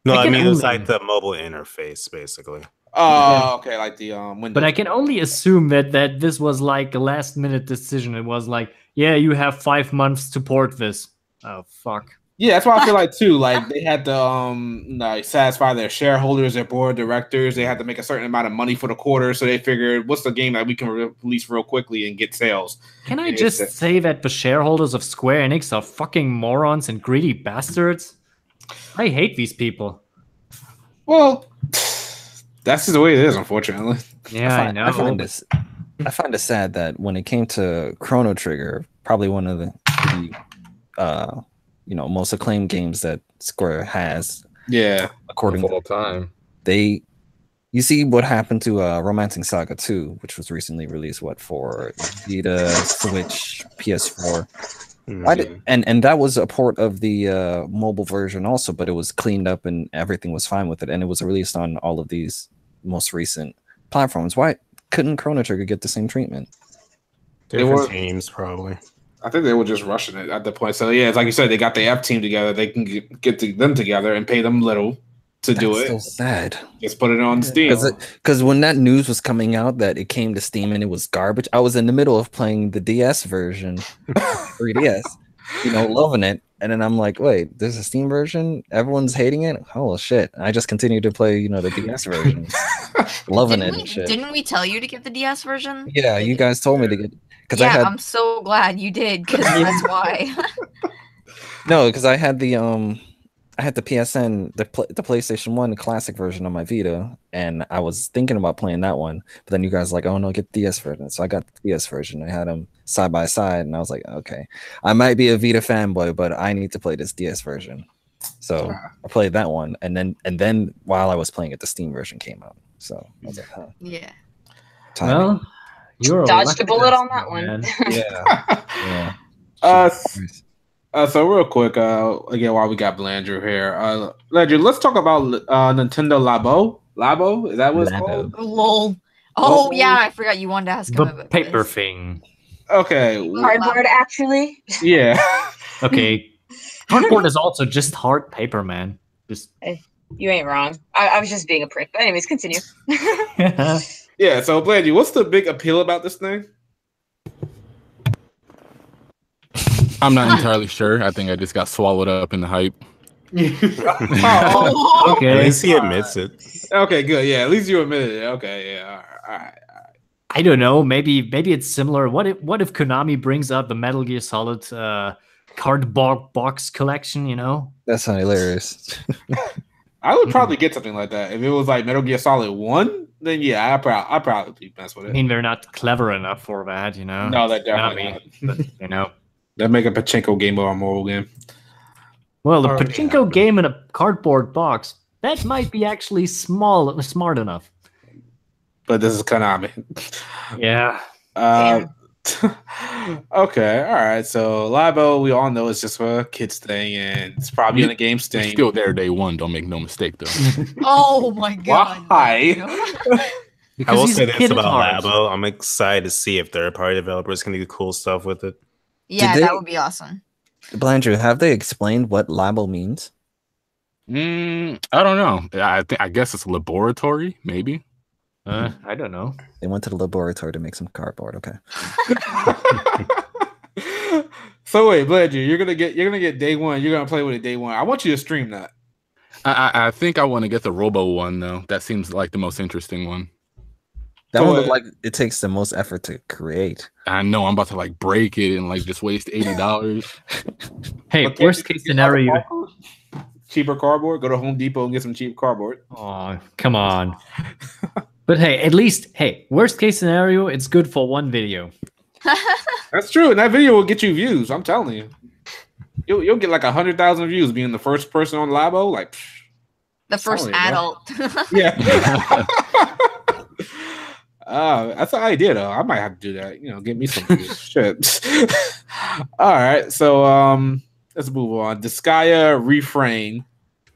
no, I I can mean, it was only- like the mobile interface, basically. Oh, okay, like the Windows. But I can only assume that this was like a last minute decision. It was like, yeah, you have 5 months to port this. Oh fuck. Yeah, that's why I feel like too. Like they had to like satisfy their shareholders, their board of directors. They had to make a certain amount of money for the quarter, so they figured, what's the game that we can release real quickly and get sales? Can I And just it's- say that the shareholders of Square Enix are fucking morons and greedy bastards? I hate these people. Well, that's just the way it is, unfortunately. Yeah, I know. I find it sad that when it came to Chrono Trigger, probably one of the most acclaimed games that Square has, Yeah, according Of all to time. you see what happened to Romancing Saga 2, which was recently released for Vita, Switch, PS4. And that was a port of the mobile version also, but it was cleaned up and everything was fine with it, and it was released on all of these most recent platforms. Why couldn't Chrono Trigger get the same treatment? Different were- teams, probably. I think they were just rushing it at the point. So yeah, it's like you said, they got the F team together. They can get them together and pay them little to do That's it. so sad. Just put it on Steam. Because when that news was coming out that it came to Steam and it was garbage, I was in the middle of playing the DS version, 3DS, loving it. And then I'm like, wait, there's a Steam version? Everyone's hating it? Oh, shit. I just continued to play, the DS version. Loving it and shit. Didn't we tell you to get the DS version? Yeah, you guys told me to get... Because Yeah, I had... I'm so glad you did, because that's why. No, because I had the PSN, the PlayStation 1 classic version on my Vita, and I was thinking about playing that one, but then you guys were like, oh no, get the DS version. So I got the DS version. I had them side by side, and I was like, okay, I might be a Vita fanboy, but I need to play this DS version. So I played that one, and then while I was playing it, the Steam version came out. So I was like, huh. Yeah. Timing. Well, you're Dodged lucky a bullet on bastard, that one. man. yeah. So real quick, again, while we got Blandrew here, Blandrew, let's talk about Nintendo Labo. Labo, is that what it's Labo. called? Lol. Oh Lol. yeah, I forgot you wanted to ask him The about paper this. thing. Okay, Cardboard, actually. yeah. Okay. Cardboard is also just hard paper, man. Just You ain't wrong. I was just being a prick. But anyways, continue. Yeah, so Blandrew, what's the big appeal about this thing? I'm not entirely sure. I think I just got swallowed up in the hype. Oh, At okay. least he admits it. okay, good. Yeah, at least you admitted it. Okay, yeah, all right. I don't know. Maybe it's similar. What if Konami brings out the Metal Gear Solid cardboard box collection? That's hilarious. I would probably get something like that if it was like Metal Gear Solid 1. Then yeah, I probably mess with I it. mean, they're not clever enough for that, No, they're definitely Konami, not. but, They make a pachinko game or a mobile game. Well, the Already pachinko happened. game in a cardboard box, that might be actually smart enough. But this is Konami. Yeah. Okay, all right. So Labo, we all know it's just a kids thing, and it's probably in a game You're stain. still there day one. Don't make no mistake, though. Oh my god. Why? I will he's say a this kid at about heart. Labo. I'm excited to see if third-party developers can do cool stuff with it. Yeah, Did that they- would be awesome. Blandrew, have they explained what Labo means? I don't know. I guess it's a laboratory, maybe. I don't know. They went to the laboratory to make some cardboard. Okay. So wait, Bledger, you're gonna get day one. You're gonna play with it day one. I want you to stream that. I think I want to get the Robo one though. That seems like the most interesting one. That So, one looked like it takes the most effort to create. I know I'm about to like break it and like just waste $80. Hey, Okay, worst case scenario. Cheaper cardboard. Go to Home Depot and get some cheap cardboard. Oh, come on. But hey, at least, worst case scenario, it's good for one video. That's true, and that video will get you views. I'm telling you. You'll get like 100,000 views being the first person on Labo. Like The first telling you, bro. adult. Yeah. That's an idea though. I might have to do that. Get me some views. Shit. All right. So let's move on. Disgaea Refrain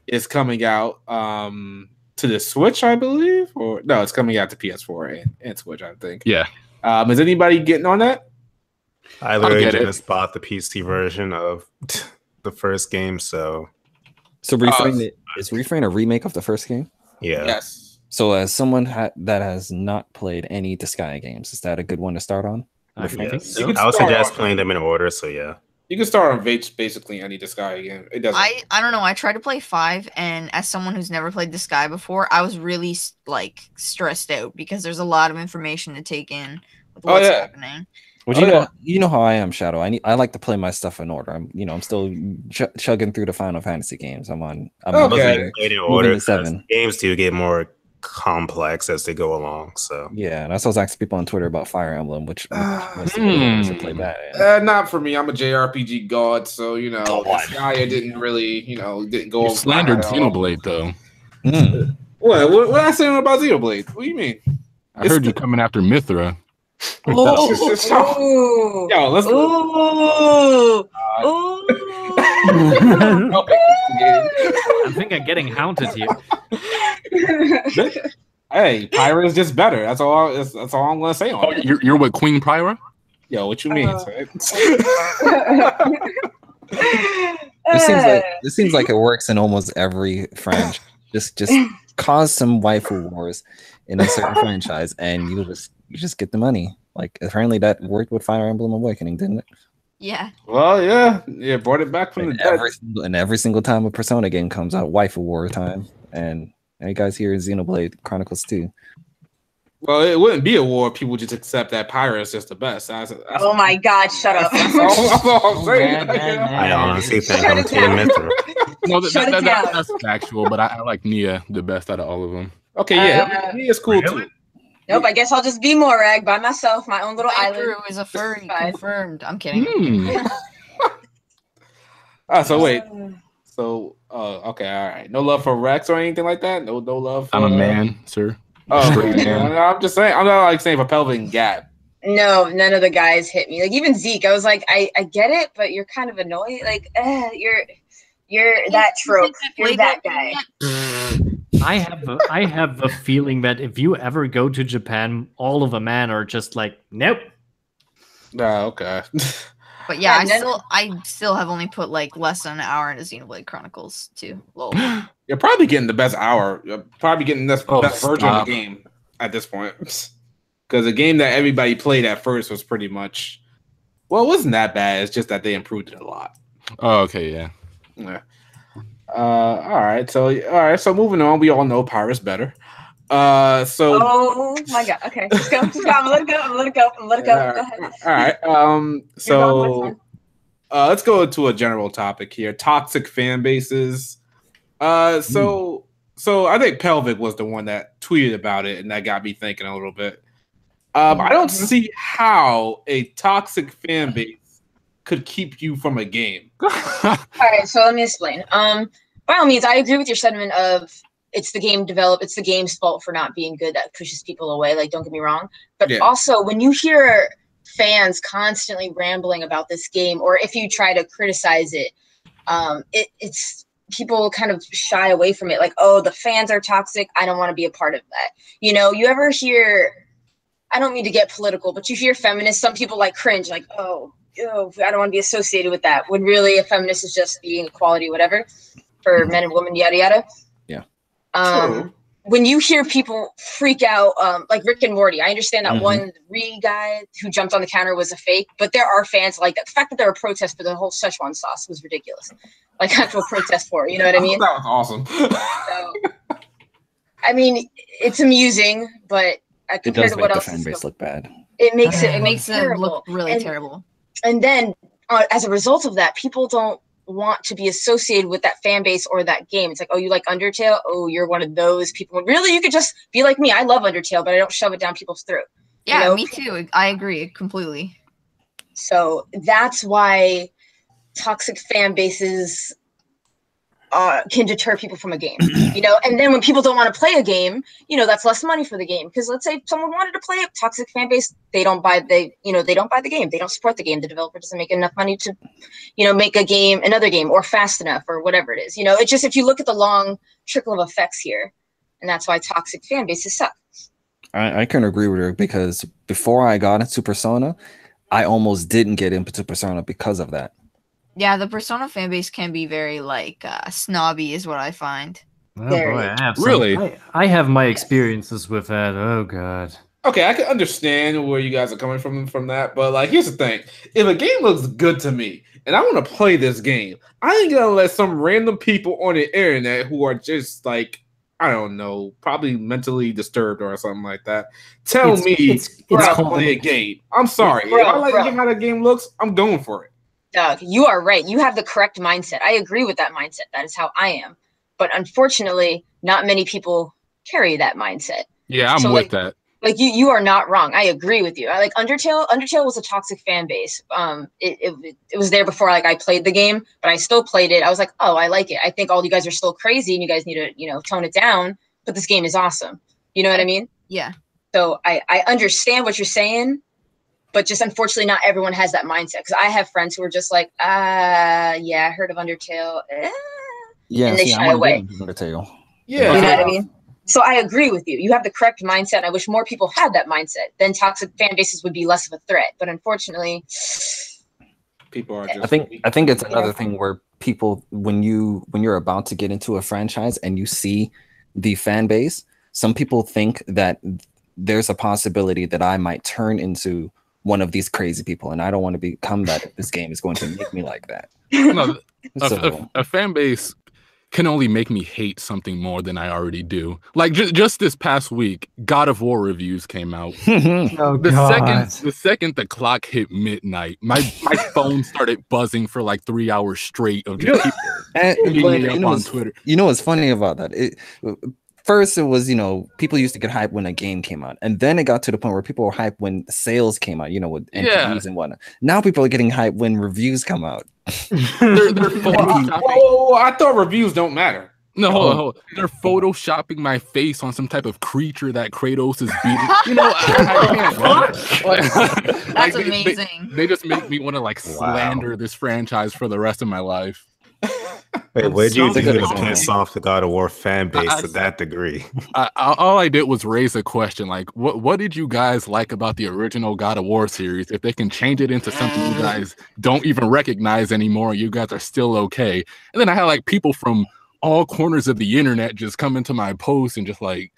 is coming out to the Switch, I believe, or no, it's coming out to PS4 and Switch, I think. Yeah. Is anybody getting on that? I literally just bought the PC version of the first game, so Refrain is Refrain a remake of the first game? yeah. Yes. So as someone that has not played any Disgaea games, is that a good one to start on? I think Yes. so. I would suggest playing them in order, so yeah. You can start on basically any Disgaea game. It doesn't. I don't know. I tried to play 5, and as someone who's never played this guy before, I was really like stressed out because there's a lot of information to take in with what's happening. Well, you know how I am, Shadow. I like to play my stuff in order. I'm still chugging through the Final Fantasy games. I'm Okay. In order, 7. Games do get more complex as they go along. So yeah, and I was asking people on Twitter about Fire Emblem, which most people should play that. Not for me. I'm a JRPG god, so Disgaea didn't really, didn't go. You slandered Xenoblade though. What I saying about Xenoblade? What do you mean? I heard you coming after Mithra. Ooh. Yo, let's Ooh. Ooh. I think I'm getting haunted here. Hey, Pyra is just better. That's all I'm gonna say on it. You're with Queen Pyra? Yo, what you mean? This seems like it works in almost every franchise. Just cause some waifu wars in a certain franchise, and you just get the money. Like apparently that worked with Fire Emblem Awakening, didn't it? Yeah. Well, yeah, brought it back from the dead. Every single time a Persona game comes out, waifu war time, and you guys here in Xenoblade Chronicles 2. Well, it wouldn't be a war. People just accept that Pyra is just the best. Oh my God! Shut up. That's all I'm saying. I honestly think I'm Team Mithra. No, that's factual, but I like Nia the best out of all of them. Okay, yeah, Nia's cool too. Nope, I guess I'll just be Morag by myself, my own little island. Andrew is a furry. Confirmed. I'm kidding. So wait. So, okay, all right. No love for Rex or anything like that. No love. For, I'm a man, sir. Oh, Straight man. I'm just saying. I'm not like saying for pelvic gap. No, none of the guys hit me. Like even Zeke, I was like, I get it, but you're kind of annoying. Like, you're that trope. You're that guy. I have a feeling that if you ever go to Japan, all of the men are just like, nope. Okay. But yeah, I still have only put like less than an hour into Xenoblade Chronicles 2. Lol. You're probably getting the best hour. You're probably getting the best version of the game at this point. Because the game that everybody played at first was pretty much, well, it wasn't that bad. It's just that they improved it a lot. Oh, okay, yeah. All right. So moving on, we all know Pyra's better. Oh my God. Okay, let's go. I'm gonna let it go. Go ahead. All right. So let's go into a general topic here. Toxic fan bases. So I think Pelvic was the one that tweeted about it, and that got me thinking a little bit. I don't see how a toxic fan base could keep you from a game. All right, so let me explain. By all means, I agree with your sentiment of it's the game developed, it's the game's fault for not being good that pushes people away. Like, don't get me wrong. But also, when you hear fans constantly rambling about this game, or if you try to criticize it, it's people kind of shy away from it. Like, oh, the fans are toxic. I don't want to be a part of that. You know, you ever hear, I don't mean to get political, but you hear feminists, some people like cringe, like, oh, I don't want to be associated with that. When really a feminist is just being equality, whatever, for men and women, yada, yada. Yeah. When you hear people freak out, like Rick and Morty, I understand that one Ree guy who jumped on the counter was a fake, but there are fans like that. The fact that there were protests for the whole Szechuan sauce was ridiculous. Like actual protest for it, you know what I mean? That was awesome. So, I mean, it's amusing, but compared to what else, the fan base look bad. It makes it look really terrible. And then, as a result of that, people don't want to be associated with that fan base or that game. It's like, oh, you like Undertale? Oh, you're one of those people. Really, you could just be like me. I love Undertale, but I don't shove it down people's throat. Yeah, me too. I agree completely. So that's why toxic fan bases can deter people from a game, you know. And then when people don't want to play a game, you know, that's less money for the game. Because let's say someone wanted to play a toxic fan base, they don't buy the game, they don't support the game, the developer doesn't make enough money to, you know, make another game or fast enough or whatever it is, you know. It's just, if you look at the long trickle of effects here, and that's why toxic fan bases suck. I can agree with her, because before I got into Persona, I almost didn't get into Persona because of that. Yeah, the Persona fan base can be very like snobby, is what I find. Oh boy, I have Really? I have my experiences with that. Oh god. Okay, I can understand where you guys are coming from that, but like, here's the thing: if a game looks good to me and I want to play this game, I ain't gonna let some random people on the internet who are just like, I don't know, probably mentally disturbed or something like that, tell me how to play a game. I'm sorry. If I like how the game looks, I'm going for it. Doug, you are right. You have the correct mindset. I agree with that mindset. That is how I am. But unfortunately, not many people carry that mindset. Yeah, I'm with that. Like you are not wrong. I agree with you. I like Undertale. Undertale was a toxic fan base. It was there before like I played the game, but I still played it. I was like, oh, I like it. I think all you guys are still crazy and you guys need to, you know, tone it down. But this game is awesome. You know what I mean? Yeah. So I understand what you're saying, but just unfortunately, not everyone has that mindset. Because I have friends who are just like, yeah, I heard of Undertale. Yeah, and they shy away. Undertale. Yeah. You know what I mean? So I agree with you. You have the correct mindset. I wish more people had that mindset. Then toxic fan bases would be less of a threat. But unfortunately, people are just. I think it's another thing where people, when you're about to get into a franchise and you see the fan base, some people think that there's a possibility that I might turn into one of these crazy people, and I don't want to become that if this game is going to make me like that. No, a fan base can only make me hate something more than I already do. Like just this past week, God of War reviews came out. The second the clock hit midnight, my phone started buzzing for like 3 hours straight of just people hitting me up on Twitter. You know what's funny about that? First, it was, you know, people used to get hyped when a game came out. And then it got to the point where people were hyped when sales came out, you know, with NPDs and whatnot. Now people are getting hyped when reviews come out. they're Whoa, I thought reviews don't matter. No, hold on. They're photoshopping my face on some type of creature that Kratos is beating. You know, I can't. That's amazing. They just make me want to like slander this franchise for the rest of my life. Wait, what did you do to piss off the God of War fan base to that degree? All I did was raise a question, like, what did you guys like about the original God of War series? If they can change it into something you guys don't even recognize anymore, you guys are still okay. And then I had like people from all corners of the internet just come into my post and just like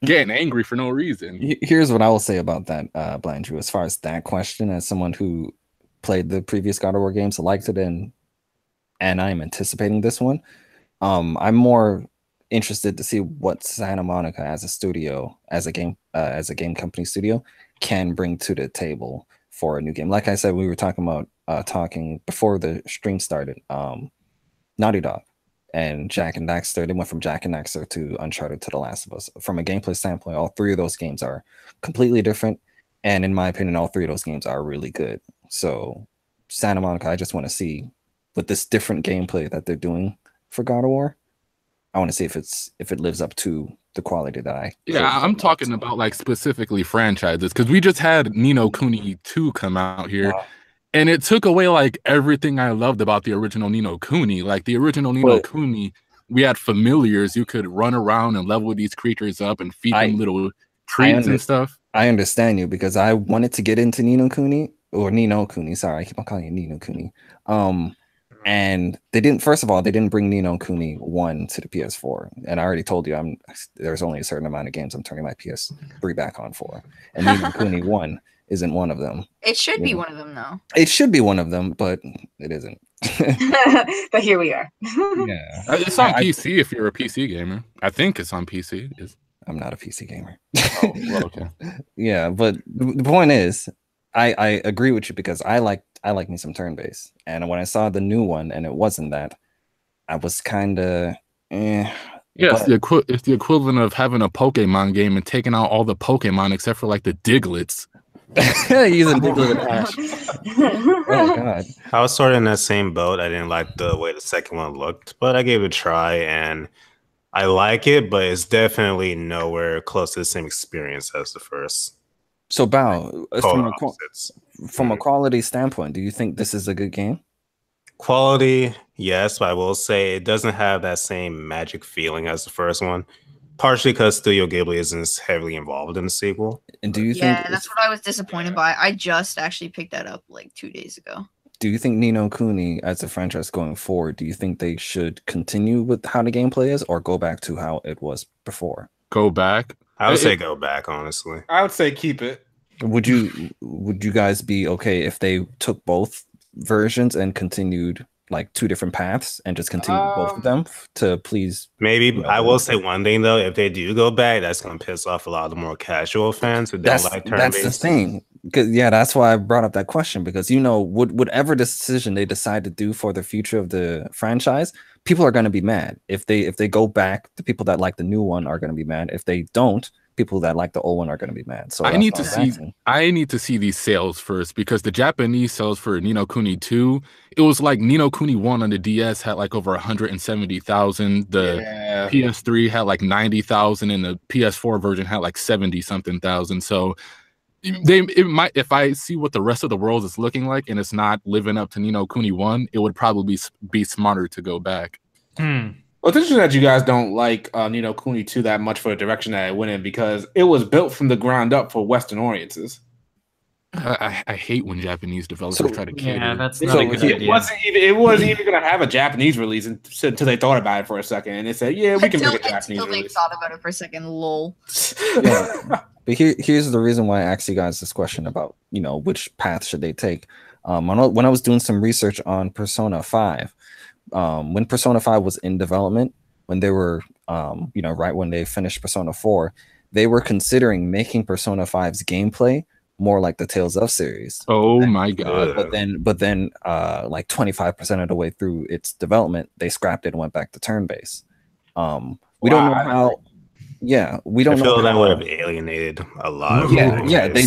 getting angry for no reason. Here's what I will say about that, Blandrew, as far as that question, as someone who played the previous God of War games, liked it, and I'm anticipating this one. I'm more interested to see what Santa Monica as a studio, as a game company studio, can bring to the table for a new game. Like I said, we were talking before the stream started. Naughty Dog and Jak and Daxter. They went from Jak and Daxter to Uncharted to The Last of Us. From a gameplay standpoint, all three of those games are completely different, and in my opinion, all three of those games are really good. So Santa Monica, I just want to see, with this different gameplay that they're doing for God of War, I want to see if it lives up to the quality that I'm talking about like specifically franchises, because we just had Ni no Kuni 2 come out here. And it took away like everything I loved about the original Ni no Kuni. Like the original Ni no Kuni, we had familiars. You could run around and level these creatures up and feed them little treats and stuff. I understand you, because I wanted to get into Ni no Kuni, sorry, I keep on calling it Ni no Kuni. And they didn't bring Ni no Kuni 1 to the PS4. And I already told you there's only a certain amount of games I'm turning my PS3 back on for. And Ni no Kuni 1 isn't one of them. It should be one of them, though. It should be one of them, but it isn't. But here we are. Yeah, it's on PC if you're a PC gamer. I think it's on PC. I'm not a PC gamer. Oh, well, okay. Yeah, but the point is, I agree with you, because I like me some turn-based, and when I saw the new one and it wasn't that, I was kind of Yes, it's the equivalent of having a Pokemon game and taking out all the Pokemon except for like the Diglets. Using duplicate hash. Oh god. I was sort of in that same boat. I didn't like the way the second one looked, but I gave it a try and I like it, but it's definitely nowhere close to the same experience as the first. So Bao, from a quality standpoint, do you think this is a good game? Quality, yes, but I will say it doesn't have that same magic feeling as the first one. Partially because Studio Ghibli isn't as heavily involved in the sequel. And do you think? Yeah, that's what I was disappointed by. I just actually picked that up like 2 days ago. Do you think Ni no Kuni as a franchise going forward? Do you think they should continue with how the gameplay is, or go back to how it was before? Go back. I would say go back. Honestly, I would say keep it. Would you guys be okay if they took both versions and continued like 2 different paths and just continued both of them to please? Maybe I will say one thing though: if they do go back, that's going to piss off a lot of the more casual fans who don't like turn-based. That's the thing. Because that's why I brought up that question, because whatever decision they decide to do for the future of the franchise, people are going to be mad. If they go back, the people that like the new one are going to be mad. If they don't, people that like the old one are going to be mad. So I need to see these sales first, because the Japanese sales for Ni no Kuni 2, it was like Ni no Kuni 1 on the DS had like over 170,000. The PS3 had like 90,000, and the PS4 version had like 70 something thousand. So it might, if I see what the rest of the world is looking like and it's not living up to Ni no Kuni 1, it would probably be smarter to go back. Well, it's interesting that you guys don't like Ni no Kuni 2 that much for the direction that it went in, because it was built from the ground up for Western audiences. I hate when Japanese developers try to cater. Yeah, that's not a good idea. It wasn't even going to have a Japanese release until they thought about it for a second, and they said, "Yeah, we can make a Japanese release." They thought about it for a second. Lol. Yeah. But here's the reason why I asked you guys this question about which path should they take. When I was doing some research on Persona 5, when Persona 5 was in development, when they were right when they finished Persona 4, they were considering making Persona 5's gameplay more like the Tales of series. Oh my god. But then like 25% of the way through its development, they scrapped it and went back to turn-based. We don't know how. Yeah, we don't know. I feel that would have alienated a lot of people. Yeah, they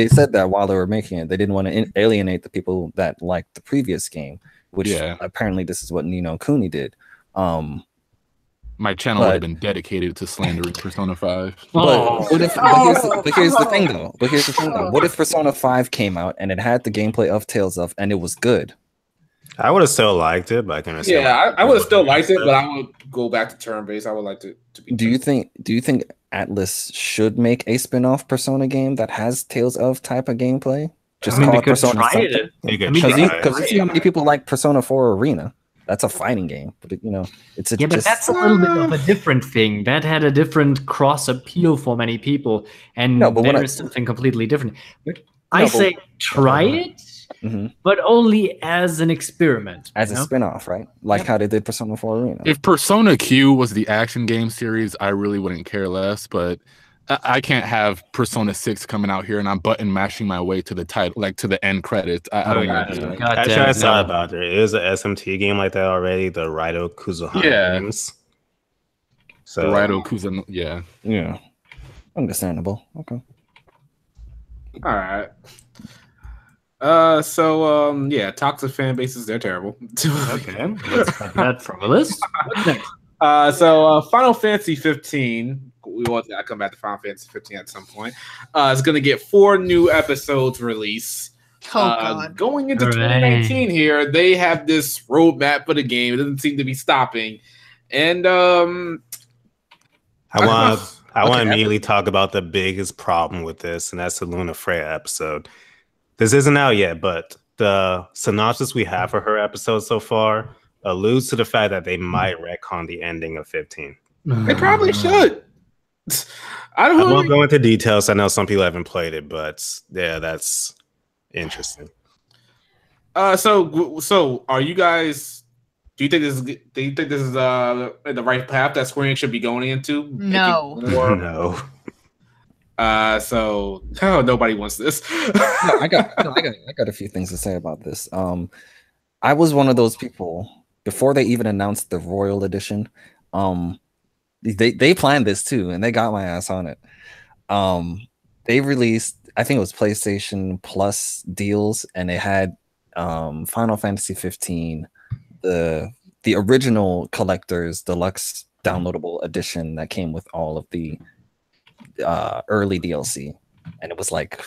said that while they were making it. They didn't want to alienate the people that liked the previous game, which apparently this is what Ni no Kuni did. My channel would have been dedicated to slandering Persona 5. But here's the thing though. What if Persona 5 came out and it had the gameplay of Tales of, and it was good? I would have still liked it, but I can understand. Yeah, I would have still liked it, but I would go back to turn-based. I would like to be. Do you think Atlus should make a spin-off Persona game that has Tales of type of gameplay? Just call it Persona something? Because you see how many people like Persona 4 Arena. That's a fighting game, but it's but that's a little bit of a different thing. That had a different cross appeal for many people, and there is something completely different. But I say try it. Mm-hmm. But only as an experiment. As a spin-off, right? Like how they did Persona 4 Arena. If Persona Q was the action game series, I really wouldn't care less, but I can't have Persona 6 coming out here and I'm button mashing my way to the title, like to the end credits. I don't know. Actually, I saw about there is an SMT game like that already, the Raido Kuzuhana games. So the Raido Kuzuhana, yeah. Understandable. Okay. All right. Toxic fan bases, they're terrible. Okay, let's cut that from the list. What's next? Final Fantasy 15. I come back to Final Fantasy 15 at some point. It's gonna get 4 new episodes released. God. Going into 2019 here, they have this roadmap for the game. It doesn't seem to be stopping. And I want to immediately talk about the biggest problem with this, and that's the Luna Freya episode. This isn't out yet, but the synopsis we have for her episode so far alludes to the fact that they might retcon the ending of 15. They probably should. I won't go into details. I know some people haven't played it, but yeah, that's interesting. So are you guys? Do you think this is the right path that Square Enix should be going into? No. No. Nobody wants this. I got a few things to say about this. I was one of those people before they even announced the Royal Edition. They planned this too, and they got my ass on it. they released, I think it was PlayStation Plus deals, and they had Final Fantasy 15, the original collector's deluxe downloadable edition that came with all of the early DLC, and it was like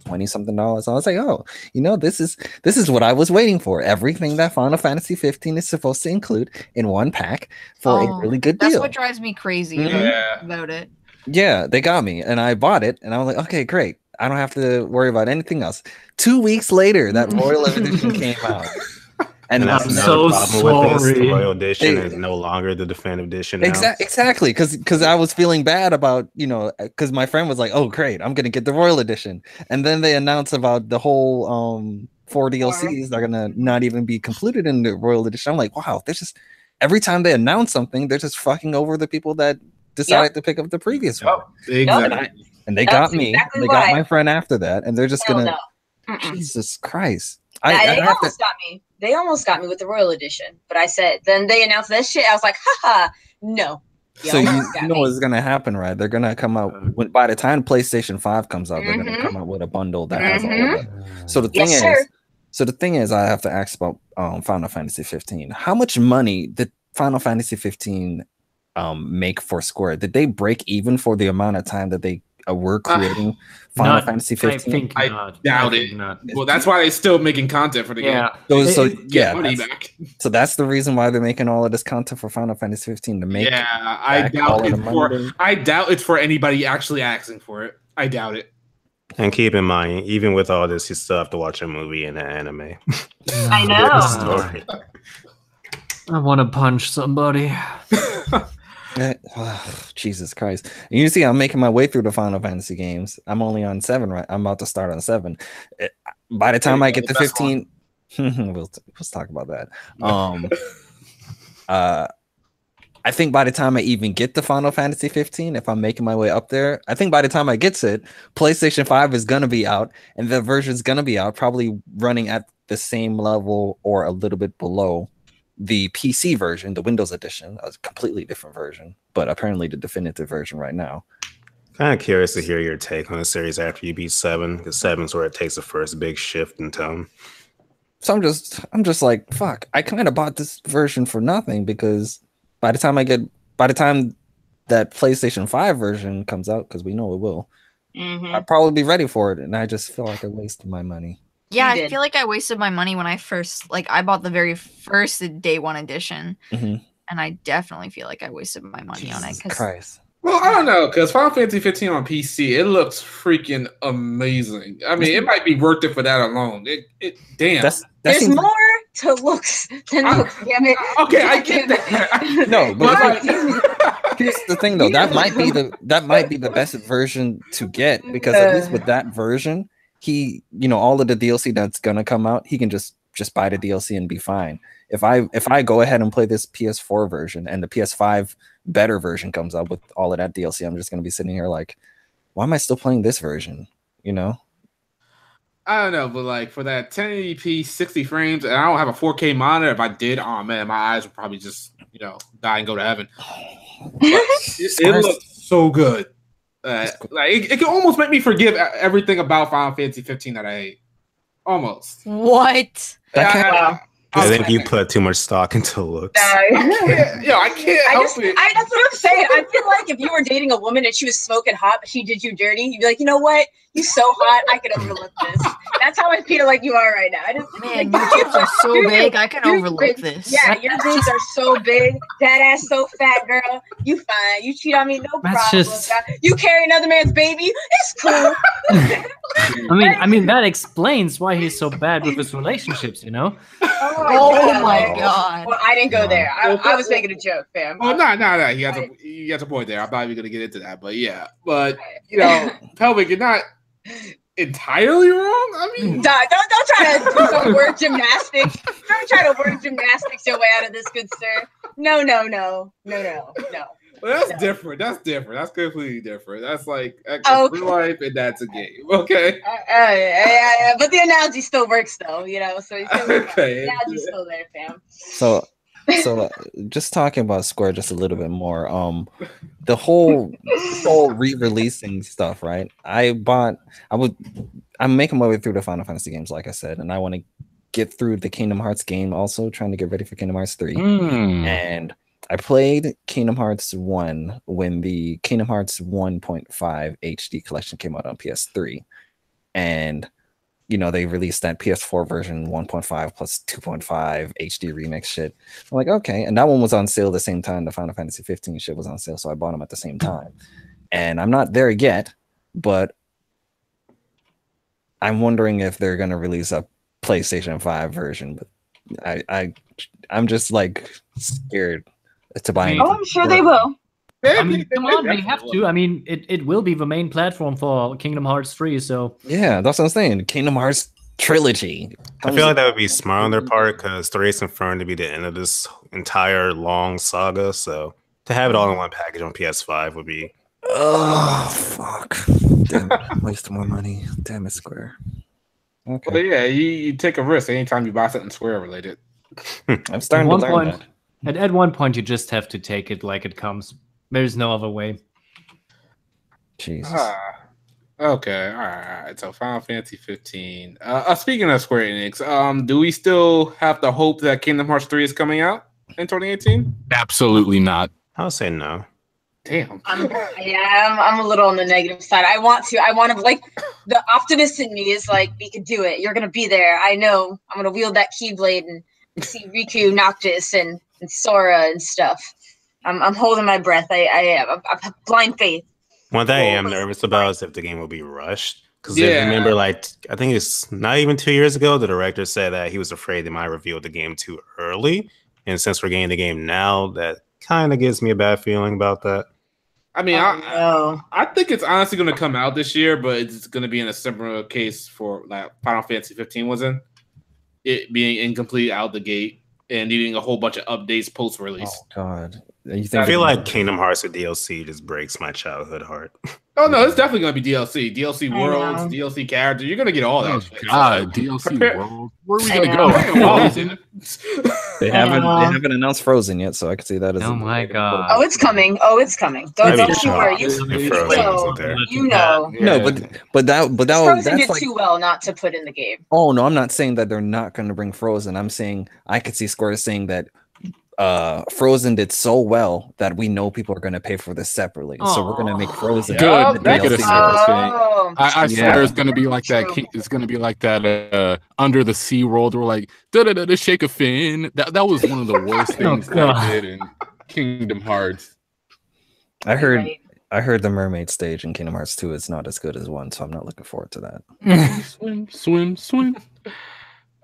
$20-something. I was like, oh, this is what I was waiting for. Everything that Final Fantasy 15 is supposed to include in one pack for a really good deal. That's what drives me crazy about it. Yeah, they got me, and I bought it, and I was like, okay, great. I don't have to worry about anything else. 2 weeks later, that Royal Edition came out. And that's I'm so sorry. The Royal Edition is no longer the definitive edition. Exactly, because I was feeling bad about, because my friend was like, "Oh, great, I'm gonna get the Royal Edition," and then they announced about the whole 4 DLCs that are gonna not even be concluded in the Royal Edition. I'm like, wow, they're just every time they announce something, they're just fucking over the people that decided to pick up the previous one. Exactly. And they got me. Exactly they got my friend after that, and they're just gonna. Jesus Christ! They almost got me. They almost got me with the Royal Edition, but I said, then they announced that shit. I was like, haha, no. So you know what's gonna happen, right? They're gonna come out by the time PlayStation 5 comes out, they're gonna come out with a bundle that has all of it. So the thing is, I have to ask about Final Fantasy 15. How much money did Final Fantasy 15 make for Square? Did they break even for the amount of time that they were creating Final Fantasy 15? I doubt it. Not. Well, that's why they're still making content for the game. So that's the reason why they're making all of this content for Final Fantasy 15 to make. Yeah, I doubt it's for anybody actually asking for it. I doubt it. And keep in mind, even with all this, you still have to watch a movie and an anime. I know. I want to punch somebody. Jesus Christ. You see, I'm making my way through the Final Fantasy games. I'm only on 7, right? I'm about to start on 7. By the time I get to 15, we'll talk about that. I think by the time I even get to Final Fantasy 15, if I'm making my way up there, I think by the time I get to it, PlayStation 5 is going to be out, and the version is going to be out, probably running at the same level or a little bit below the PC version, the Windows edition, a completely different version, but apparently the definitive version right now. Kind of curious to hear your take on the series after you beat 7, because 7's where it takes the first big shift in tone. So I'm just like, fuck, I kind of bought this version for nothing, because by the time that PlayStation 5 version comes out, because we know it will, I'll probably be ready for it, and I just feel like I wasted my money. Yeah, I feel like I wasted my money when I first, I bought the very first day one edition, and I definitely feel like I wasted my money on it. Christ. Well, I don't know, because Final Fantasy 15 on PC, it looks freaking amazing. I mean, it might be worth it for that alone. Damn. There's more to looks than looks, damn it. Okay, I get that. No, but here's the thing, though. That might be the best version to get, because at least with that version, he, all of the DLC that's gonna come out, he can just buy the DLC and be fine. If I go ahead and play this PS4 version and the PS5 better version comes out with all of that DLC, I'm just gonna be sitting here like, why am I still playing this version? I don't know, but for that 1080p 60 frames, and I don't have a 4K monitor. If I did, oh man, my eyes would probably just die and go to heaven. It looks so good. It can almost make me forgive everything about Final Fantasy 15 that I hate. Almost. What? I think you put too much stock into looks. I can't help it. That's what I'm saying. I feel like if you were dating a woman and she was smoking hot, but she did you dirty, you'd be like, you know what? You so hot, I can overlook this. That's how I feel like you are right now. Man, your boobs are so big, I can overlook this. Yeah, your boobs are so big. That ass so fat, girl. You fine. You cheat on me, no problem. You carry another man's baby, it's cool. I mean that explains why he's so bad with his relationships, Oh my god. Well, I didn't go there. I was making a joke, fam. Oh no. He has a point there. I'm not even gonna get into that, but yeah. But Pelvic, you're not entirely wrong. I mean, don't try to do some word gymnastics. Don't try to word gymnastics your way out of this, good sir. No. Well, that's different. That's completely different. That's like real life, and that's a game. Okay. But the analogy still works, though. So okay. The analogy's still there, fam. So So just talking about Square just a little bit more. The whole re-releasing stuff, right? I'm making my way through the Final Fantasy games, like I said, and I want to get through the Kingdom Hearts game also, trying to get ready for Kingdom Hearts 3. And I played Kingdom Hearts 1 when the Kingdom Hearts 1.5 HD collection came out on PS3. And they released that PS4 version 1.5 plus 2.5 HD remix shit. I'm like, okay. And that one was on sale the same time the Final Fantasy 15 shit was on sale. So I bought them at the same time. And I'm not there yet, but I'm wondering if they're going to release a PlayStation 5 version. But I'm just like scared to buy it. Oh, I'm sure they will. I mean, come on, they have to. I mean, it will be the main platform for Kingdom Hearts 3, so... Yeah, that's what I'm saying. Kingdom Hearts trilogy. I feel like that would be smart on their part, because 3 is confirmed to be the end of this entire long saga, so to have it all in one package on PS5 would be... Oh, fuck. Damn it. Waste more money. Damn it, Square. Okay. Well, yeah, you take a risk anytime you buy something Square related. I'm starting to learn that. At one point, you just have to take it like it comes. There's no other way. Jesus. Okay. All right. So Final Fantasy 15. Speaking of Square Enix, do we still have the hope that Kingdom Hearts 3 is coming out in 2018? Absolutely not. I'll say no. Damn. I'm a little on the negative side. I want to like the optimist in me is like, we could do it. You're gonna be there. I know. I'm gonna wield that Keyblade and see Riku, Noctis, and Sora and stuff. I'm holding my breath. I have blind faith. One thing I am nervous about is if the game will be rushed. Because remember, like, I think it's not even 2 years ago, the director said that he was afraid they might reveal the game too early. And since we're getting the game now, that kind of gives me a bad feeling about that. I mean, I think it's honestly going to come out this year, but it's going to be in a similar case for like Final Fantasy 15 was in. It being incomplete out the gate and needing a whole bunch of updates post-release. Oh, God. I feel like Kingdom Hearts with DLC just breaks my childhood heart. Oh, no, it's definitely going to be DLC. DLC worlds, DLC characters. You're going to get all that shit. God, DLC world. Where are we going to go? They haven't announced Frozen yet, so I can see that as oh my God. Oh, it's coming. Don't you worry. You know. No, but Frozen did too well not to put in the game. Oh no, I'm not saying that they're not going to bring Frozen. I'm saying I could see Square saying that Frozen did so well that we know people are going to pay for this separately, so we're going to make Frozen good. I swear it's going to be like that. It's going to be like that Under the Sea World. We're like shake a fin. That was one of the worst things that I did in Kingdom Hearts. I heard the mermaid stage in Kingdom Hearts 2 is not as good as 1, so I'm not looking forward to that. Swim.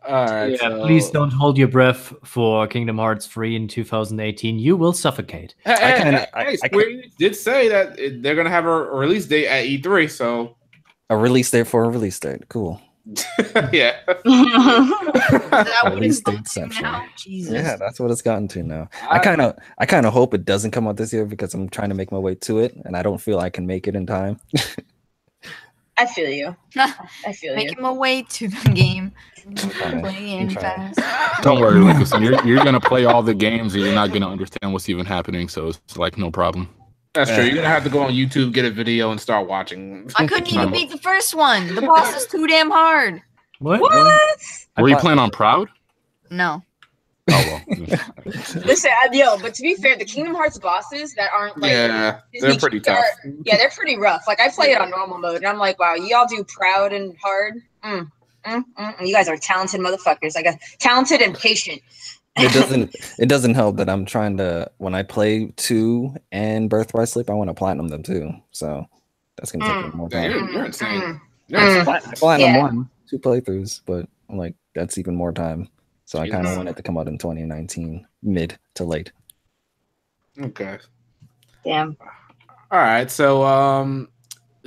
All right. Yeah, so... please don't hold your breath for Kingdom Hearts 3 in 2018. You will suffocate. Square Enix did say that they're going to have a release date at E3, so... A release date for a release date. Cool. Yeah. Release date section. Yeah, that's what it's gotten to now. I kind of hope it doesn't come out this year because I'm trying to make my way to it, and I don't feel I can make it in time. I feel you. Making my way to the game. Playing fast. Don't worry, Lucas. You're gonna play all the games, and you're not gonna understand what's even happening. So it's like no problem. That's true. You're gonna have to go on YouTube, get a video, and start watching. I couldn't even beat the first one. The boss is too damn hard. What? Were you playing on Proud? No. Oh well. Listen, but to be fair, the Kingdom Hearts bosses that aren't like they're pretty tough. They're pretty rough. Like I play it on normal mode, and I'm like, wow, y'all do Proud and hard. You guys are talented motherfuckers. I got talented and patient. It doesn't help that I'm trying to, when I play 2 and Birthright Sleep, I want to platinum them too. So that's gonna take me more time. You're insane. Platinum 1, 2 playthroughs, but I'm like, that's even more time. So I kind of want it to come out in 2019, mid to late. Okay. Damn. All right. So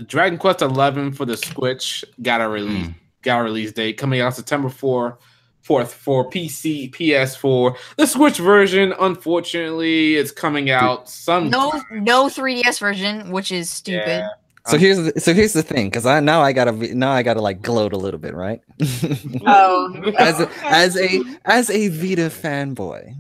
Dragon Quest 11 for the Switch got a release date coming out September 4th for PC, PS4. The Switch version, unfortunately, is coming out no 3DS version, which is stupid. Yeah. So here's the thing, because I gotta like gloat a little bit, right? Oh, as a Vita fanboy,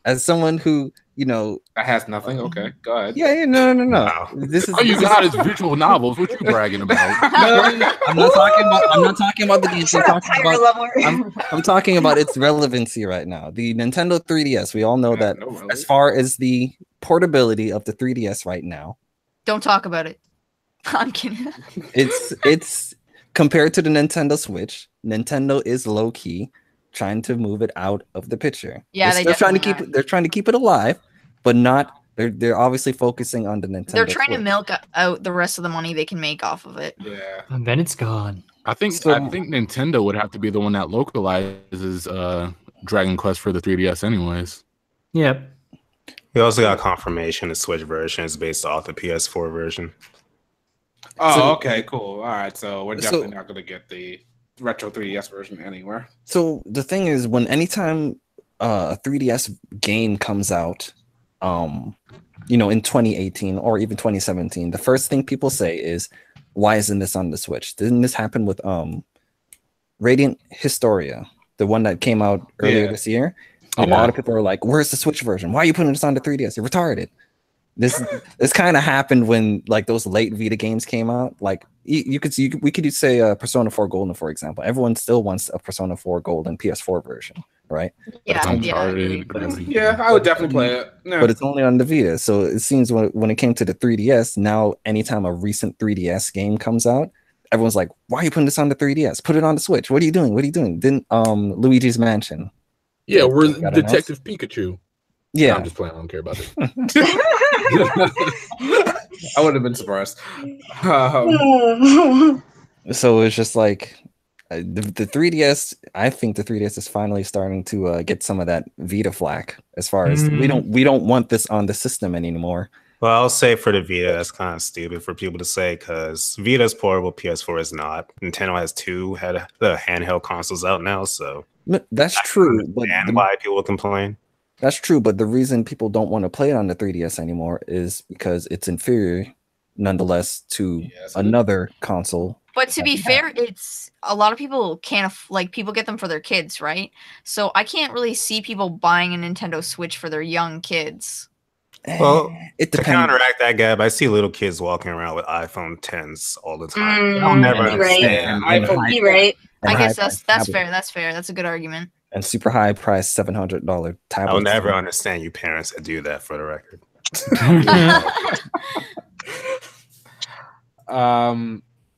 as someone who, you know, that has nothing. Okay, go ahead. Yeah, no. Wow. This is all you got is visual novels. What you bragging about? No. I'm not talking about the games. I'm talking about its relevancy right now. The Nintendo 3DS. We all know that as far as the portability of the 3DS right now. Don't talk about it. I'm kidding. It's compared to the Nintendo Switch. Nintendo is low key trying to move it out of the picture. Yeah, they're trying to keep it. They're trying to keep it alive, but not. They're obviously focusing on the Nintendo. They're trying Switch. to milk out the rest of the money they can make off of it. Yeah, and then it's gone. I think Nintendo would have to be the one that localizes Dragon Quest for the 3DS, anyways. Yep. We also got confirmation the Switch version is based off the PS4 version. Oh, okay, cool. All right, so we're definitely not going to get the retro 3DS version anywhere. So the thing is, anytime a 3DS game comes out, you know, in 2018 or even 2017, the first thing people say is, "Why isn't this on the Switch?" Didn't this happen with Radiant Historia, the one that came out earlier this year? A lot of people are like, "Where's the Switch version? Why are you putting this on the 3DS? You're retarded." This kind of happened when like those late Vita games came out. Like we could say Persona 4 Golden, for example. Everyone still wants a Persona 4 Golden PS4 version, right? Yeah, I would definitely play it. Yeah. But it's only on the Vita. So it seems when it came to the 3DS, now anytime a recent 3DS game comes out, everyone's like, "Why are you putting this on the 3DS? Put it on the Switch. What are you doing? What are you doing?" Didn't Luigi's Mansion? Yeah, we're Detective Pikachu. Yeah, no, I'm just playing. I don't care about it. I would have been surprised. So it's just like the 3DS. I think the 3DS is finally starting to get some of that Vita flack. As far as we don't want this on the system anymore. Well, I'll say for the Vita, that's kind of stupid for people to say because Vita's portable, PS4 is not. Nintendo has the handheld consoles out now, so that's true. But why people complain? That's true, but the reason people don't want to play it on the 3DS anymore is because it's inferior, nonetheless, to another console. But to be fair, it's a lot of people can't people get them for their kids, right? So I can't really see people buying a Nintendo Switch for their young kids. Well, to counteract that gap, I see little kids walking around with iPhone 10s all the time. I'll never understand. You're right. I guess that's fair. That's fair. That's a good argument. And super high price $700 tablets. I'll never understand you parents that do that, for the record.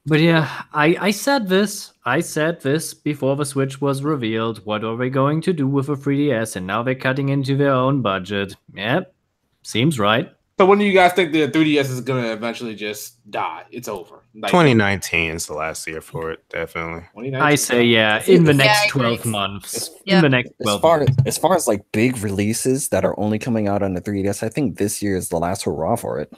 But yeah, I said this before the Switch was revealed. What are they going to do with a 3DS? And now they're cutting into their own budget. Yep, seems right. So when do you guys think the 3DS is going to eventually just die? It's over. 2019 is the last year for it, definitely. I say in the next 12 months. In the next 12 months. As far as like big releases that are only coming out on the 3DS, I think this year is the last hurrah for it.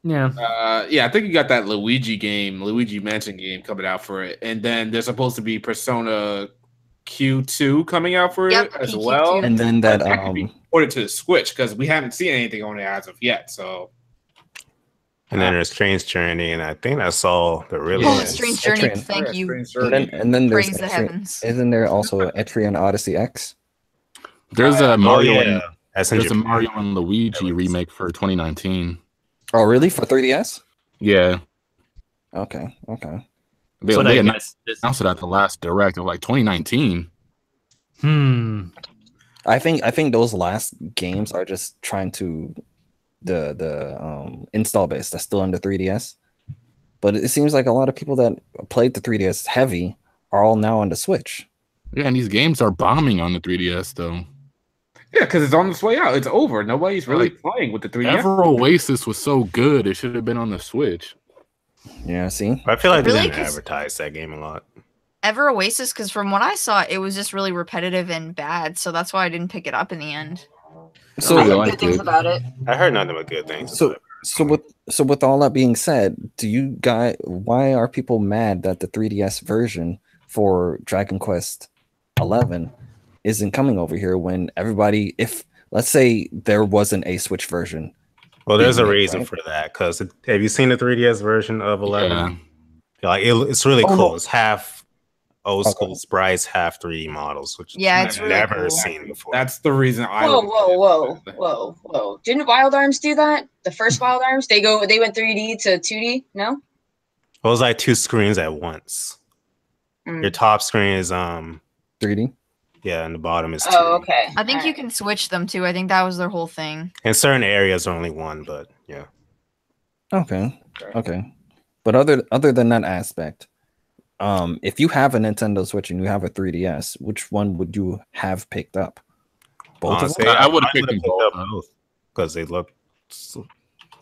Yeah. I think you got that Luigi Mansion game coming out for it. And then there's supposed to be Persona Q2 coming out for it as well. And then that ported to the Switch because we haven't seen anything on it as of yet. So and then there's Strange Journey, and I think that's all the really is. Strange Journey, thank you. And then there's Praise the heavens. Isn't there also Etrian Odyssey X? There's a Mario and Mario and Luigi remake for 2019. Oh, really? For 3DS? Yeah. Okay. They announced it at the last Direct of like 2019. I think those last games are just trying to the install base that's still on the 3DS. But it seems like a lot of people that played the 3DS heavy are all now on the Switch. Yeah, and these games are bombing on the 3DS though. Yeah, because it's on its way out. It's over. Nobody's really playing with the 3DS. Ever Oasis was so good. It should have been on the Switch. Yeah, see? I feel like they didn't advertise that game a lot. Ever Oasis, because from what I saw, it was just really repetitive and bad. So that's why I didn't pick it up in the end. So I heard good things about it. I heard nothing but good things. So with all that being said, why are people mad that the 3DS version for Dragon Quest 11 isn't coming over here when everybody, if let's say there wasn't a Switch version? Well, there's a reason for that, because have you seen the 3DS version of 11? Yeah. Like it's really cool. No. It's half old school sprites have 3D models, which it's I've really never cool. seen before. That's the reason I. Whoa! Didn't Wild Arms do that? The first Wild Arms, they went 3D to 2D. No, it was like 2 screens at once. Your top screen is 3D. Yeah, and the bottom is 2D. Oh, okay. I think you can switch them too. I think that was their whole thing. In certain areas, only one, but yeah. Okay. But other than that aspect, if you have a Nintendo Switch and you have a 3DS, which one would you have picked up? Both of them? I would have picked them both because they look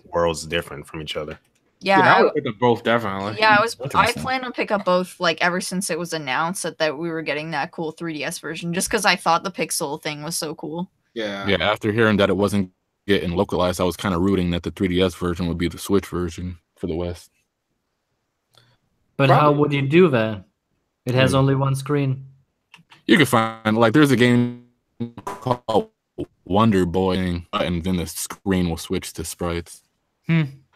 worlds different from each other. Yeah, I would pick them both definitely. Yeah, I plan to pick up both like ever since it was announced that we were getting that cool 3DS version, just because I thought the pixel thing was so cool. Yeah. After hearing that it wasn't getting localized, I was kind of rooting that the 3DS version would be the Switch version for the West. But how would you do that? It has only one screen. You could find there's a game called Wonder Boy, and then the screen will switch to sprites.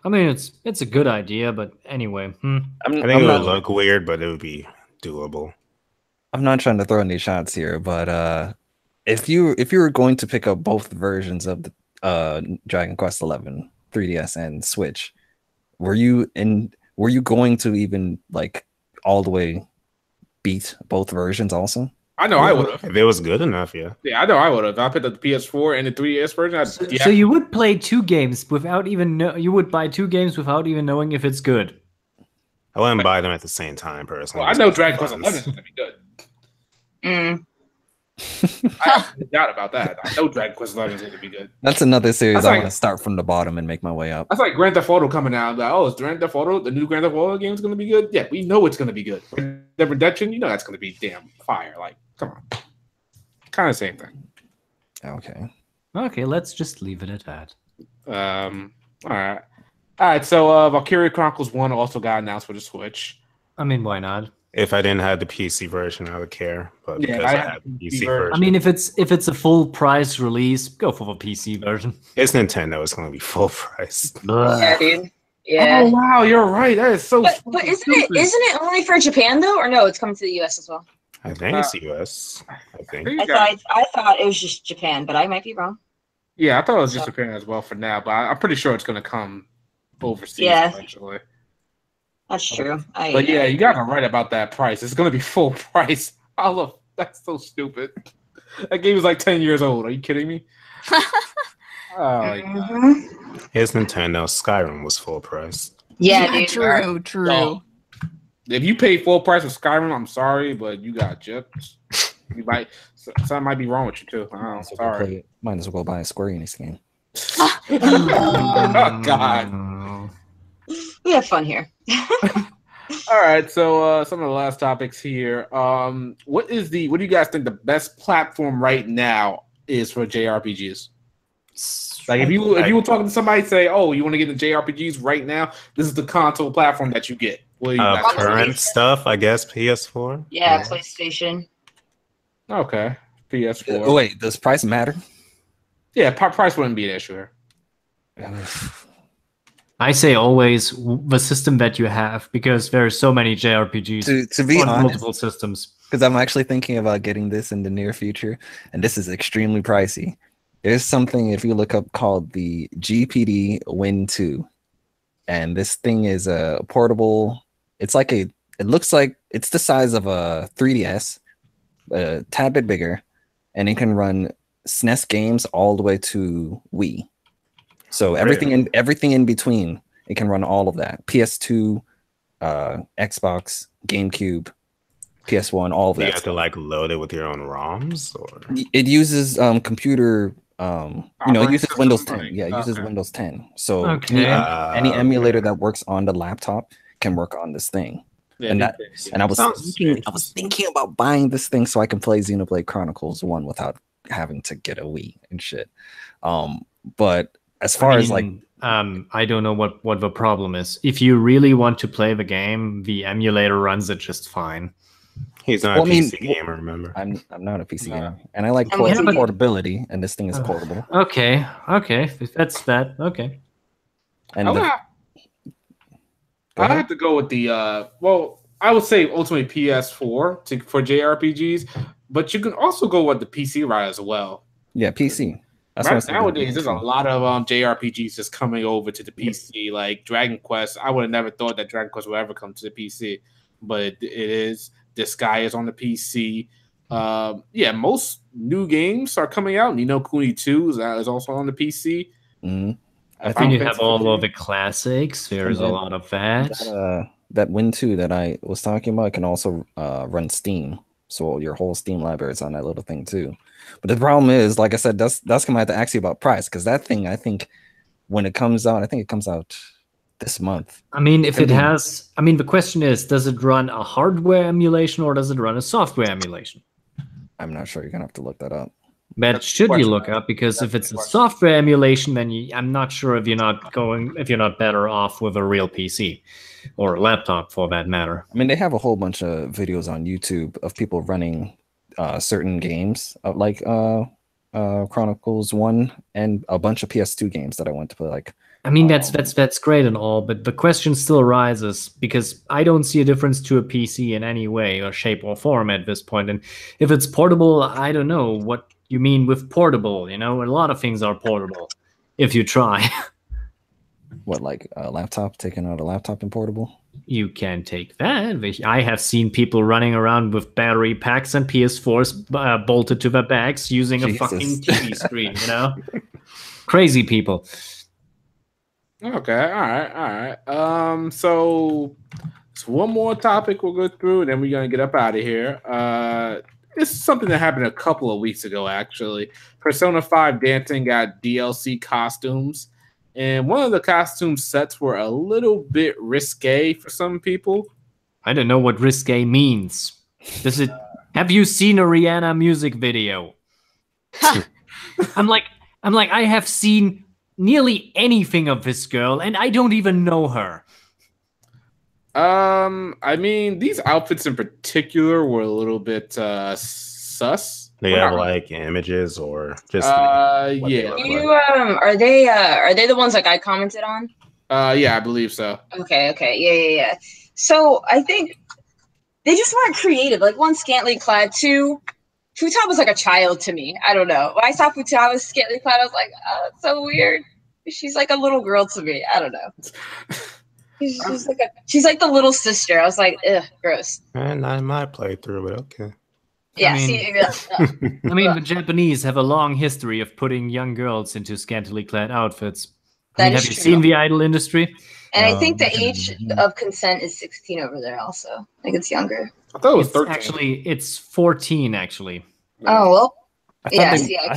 I mean, it's a good idea, but anyway. I think it would look weird, but it would be doable. I'm not trying to throw any shots here, but if you were going to pick up both versions of the Dragon Quest XI 3DS and Switch, were you going to even all the way beat both versions also? I know I would have. If it was good enough, yeah. Yeah, I know I would have. I picked up the PS4 and the 3DS version. So you would play 2 games without even you would buy 2 games without even knowing if it's good. I wouldn't buy them at the same time, personally. Well, I know Dragon Quest XI is going to be good. I have no doubt about that. I know Dragon Quest XI is going to be good. That's another series I want to start from the bottom and make my way up. That's like Grand Theft Auto coming out. Is Grand Theft Auto, the new Grand Theft Auto game, is going to be good? Yeah, we know it's going to be good. Red Dead Redemption, that's going to be damn fire. Come on. Kind of same thing. Okay, let's just leave it at that. All right. So Valkyria Chronicles 1 also got announced for the Switch. I mean, why not? If I didn't have the PC version, I would care. But because I have the PC version. I mean, if it's a full price release, go for the PC version. It's Nintendo. It's going to be full price. Yeah, dude. Yeah. Oh wow, you're right. That is so. But isn't it only for Japan though, or no? It's coming to the US as well. I think it's US. I think. I thought it was just Japan, but I might be wrong. Yeah, I thought it was just Japan as well for now, but I'm pretty sure it's going to come overseas eventually. That's true. But yeah, you got to right about that price. It's going to be full price. That's so stupid. That game is 10 years old. Are you kidding me? Oh my God. It's Nintendo. Skyrim was full price. Yeah, dude. True. Oh. If you pay full price for Skyrim, I'm sorry, but you got chips. Something might be wrong with you too. Oh, sorry. Might as well buy a Square Enix game. Oh God. We have fun here. All right, so some of the last topics here. What do you guys think the best platform right now is for JRPGs? If you were talking to somebody, say, "Oh, you want to get into JRPGs right now? This is the console platform that you get." Current stuff, I guess. PS4. Yeah, PlayStation. Okay, PS4. Wait, does price matter? Yeah, price wouldn't be an issue here. I say always the system that you have, because there are so many JRPGs to be on honest, multiple systems. Because I'm actually thinking about getting this in the near future, and this is extremely pricey. There's something, if you look up, called the GPD Win 2, and this thing is a portable. It looks like it's the size of a 3DS, a tad bit bigger, and it can run SNES games all the way to Wii. So everything in between, it can run all of that. PS2, Xbox, GameCube, PS1, all of that. You have to load it with your own ROMs, or it uses computer. It uses Windows 10. Yeah, it uses Windows 10. So any emulator that works on the laptop can work on this thing. Yeah, I was thinking about buying this thing so I can play Xenoblade Chronicles 1 without having to get a Wii and shit. But as far as I don't know what the problem is. If you really want to play the game, the emulator runs it just fine. He's not a PC gamer, remember? I'm not a PC gamer, and I like portability, and this thing is portable. Okay, if that's that. Okay. And I have to go with the. I would say ultimately PS4 for JRPGs, but you can also go with the PC route as well. Yeah, PC. That's right nowadays, there's a lot of JRPGs just coming over to the PC, like Dragon Quest. I would have never thought that Dragon Quest would ever come to the PC, but it is. Disgaea is on the PC. Most new games are coming out. Ni no Kuni 2 is also on the PC. Mm-hmm. I think you have all of the classics. There's a lot of that. That Win 2 that I was talking about can also run Steam. So your whole Steam library is on that little thing too. But the problem is, like I said, that's gonna have to ask you about price, because that thing, I think, when it comes out, I think it comes out this month. I mean, the question is, does it run a hardware emulation or does it run a software emulation? I'm not sure. You're gonna have to look that up. But should you look up, because if it's a software emulation, then I'm not sure if you're not better off with a real PC or a laptop for that matter. I mean, they have a whole bunch of videos on YouTube of people running certain games, like Chronicles 1 and a bunch of PS2 games that I went to play. Like, I mean, that's great and all, but the question still arises, because I don't see a difference to a PC in any way or shape or form at this point. And if it's portable, I don't know what you mean with portable. A lot of things are portable if you try. What, like a laptop, taking out a laptop and portable? You can take that. I have seen people running around with battery packs and PS4s bolted to their bags using a fucking TV screen, Crazy people. Okay, all right. So one more topic we'll go through, and then we're gonna get up out of here. This is something that happened a couple of weeks ago, actually. Persona 5 Dancing got DLC costumes, and one of the costume sets were a little bit risque for some people. I don't know what risque means. Have you seen a Rihanna music video? I'm like, I have seen nearly anything of this girl, and I don't even know her. I mean, these outfits in particular were a little bit sus. They have like images or just yeah. Are they the ones like I commented on? Yeah, I believe so. Okay, yeah. So I think they just weren't creative. Like, one, scantily clad. Two, Futaba's like a child to me. I don't know. When I saw Futaba scantily clad, I was like, oh, that's so weird. She's like a little girl to me. I don't know. She's like the little sister. I was like, ugh, gross. And not in my playthrough, but okay. Yeah, I mean, the Japanese have a long history of putting young girls into scantily clad outfits. Have you seen the idol industry? And I think the age of consent is 16 over there also. I think it's younger. I thought it was 13. It's 14, actually. Oh, well. I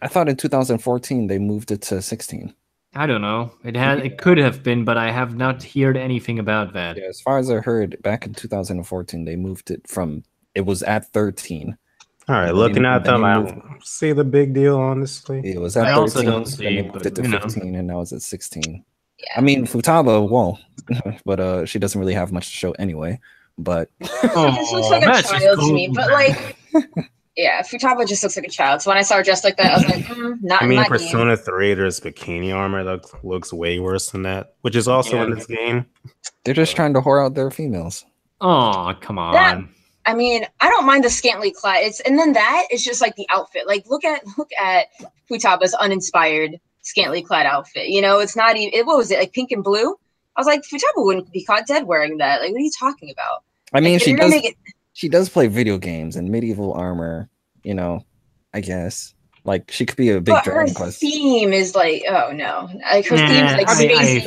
thought in 2014 they moved it to 16. I don't know. It could have been, but I have not heard anything about that. Yeah, as far as I heard, back in 2014 they moved it from, it was at 13. All right, looking at them, I don't see the big deal, honestly. It was at 13, also don't see, and they moved it to 15, and now it's at 16. Yeah. I mean, Futaba, well, but she doesn't really have much to show anyway. But this looks like a child to me. But like, yeah, Futaba just looks like a child. So when I saw her dressed like that, I was like, not. I mean, Persona 3, there's bikini armor that looks way worse than that, which is also in this game. They're just trying to whore out their females. Oh, come on. I mean, I don't mind the scantily clad. And then that is just like the outfit. Like, look at Futaba's uninspired scantily clad outfit. It's not even. What was it, like pink and blue? I was like, Futaba wouldn't be caught dead wearing that. Like, what are you talking about? I mean, she does play video games and medieval armor. I guess like she could be a big Dragon Quest. Her theme is like, oh no, like her theme's like spacey.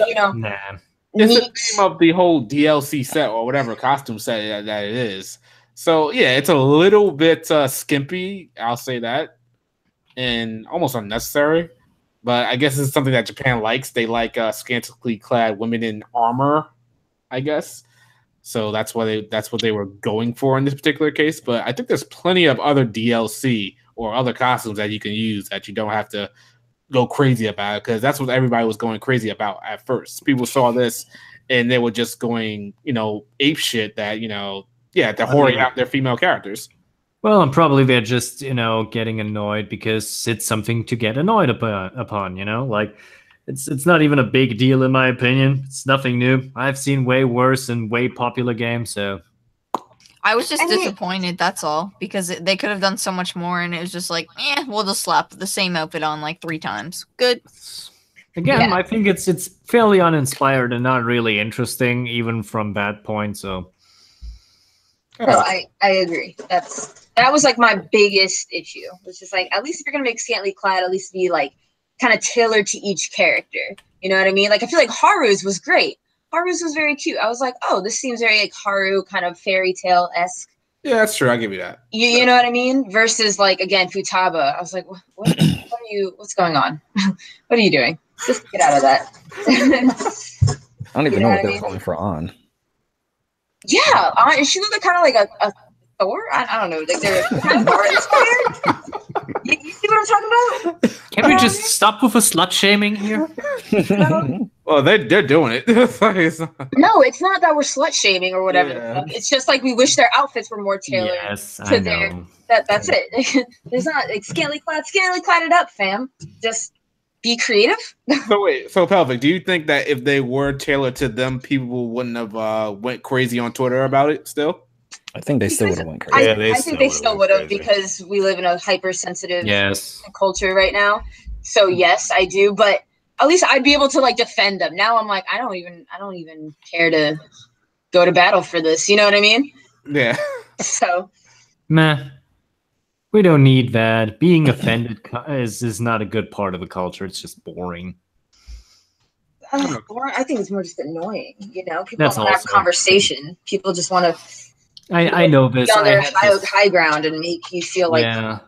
It's the theme of the whole DLC set or whatever costume set that it is. So yeah, it's a little bit skimpy. I'll say that, and almost unnecessary. But I guess it's something that Japan likes. They like scantily clad women in armor, I guess. So that's what they were going for in this particular case. But I think there's plenty of other DLC or other costumes that you can use that you don't have to go crazy about, because that's what everybody was going crazy about at first. People saw this and they were just going, ape shit that, they're whoring out their female characters. Well, and probably they're just, getting annoyed because it's something to get annoyed upon, like it's not even a big deal in my opinion. It's nothing new. I've seen way worse and way popular games, so I was just disappointed, that's all, because they could have done so much more, and it was just like, we'll just slap the same outfit on like 3 times. Good. Again, I think it's fairly uninspired and not really interesting, even from that point. So, no, I agree. That was like my biggest issue. It's just like, at least if you're gonna make scantily clad, at least be like kind of tailored to each character. You know what I mean? Like I feel like Haru's was great. Haru's was very cute. I was like, oh, this seems very like Haru kind of fairy tale-esque. Yeah, that's true. I'll give you that. You know what I mean? Versus like again Futaba. I was like, what's going on? What are you doing? Just get out of that. I don't even know what they're calling for On. Yeah, she looked like kind of like a Thor. I don't know. Like they're kind of Thor inspired. You see what I'm talking about? Can we just stop with the slut shaming here? Well, they're doing it. No, it's not that we're slut shaming or whatever. Yeah. It's just like we wish their outfits were more tailored to their. That's it. There's not like scantily clad it up, fam. Just be creative. So Pelvic, do you think that if they were tailored to them, people wouldn't have went crazy on Twitter about it still? I think they still would have went crazy. I think they still would have because we live in a hypersensitive culture right now. So yes, I do, but at least I'd be able to like defend them. Now I'm like, I don't even care to go to battle for this. You know what I mean? Yeah. So. Meh. We don't need that. Being offended is not a good part of the culture. It's just boring. Boring. I think it's more just annoying. You know, people don't want to have conversation. People just want to. I know this. Be on their high ground and make you feel like. Yeah.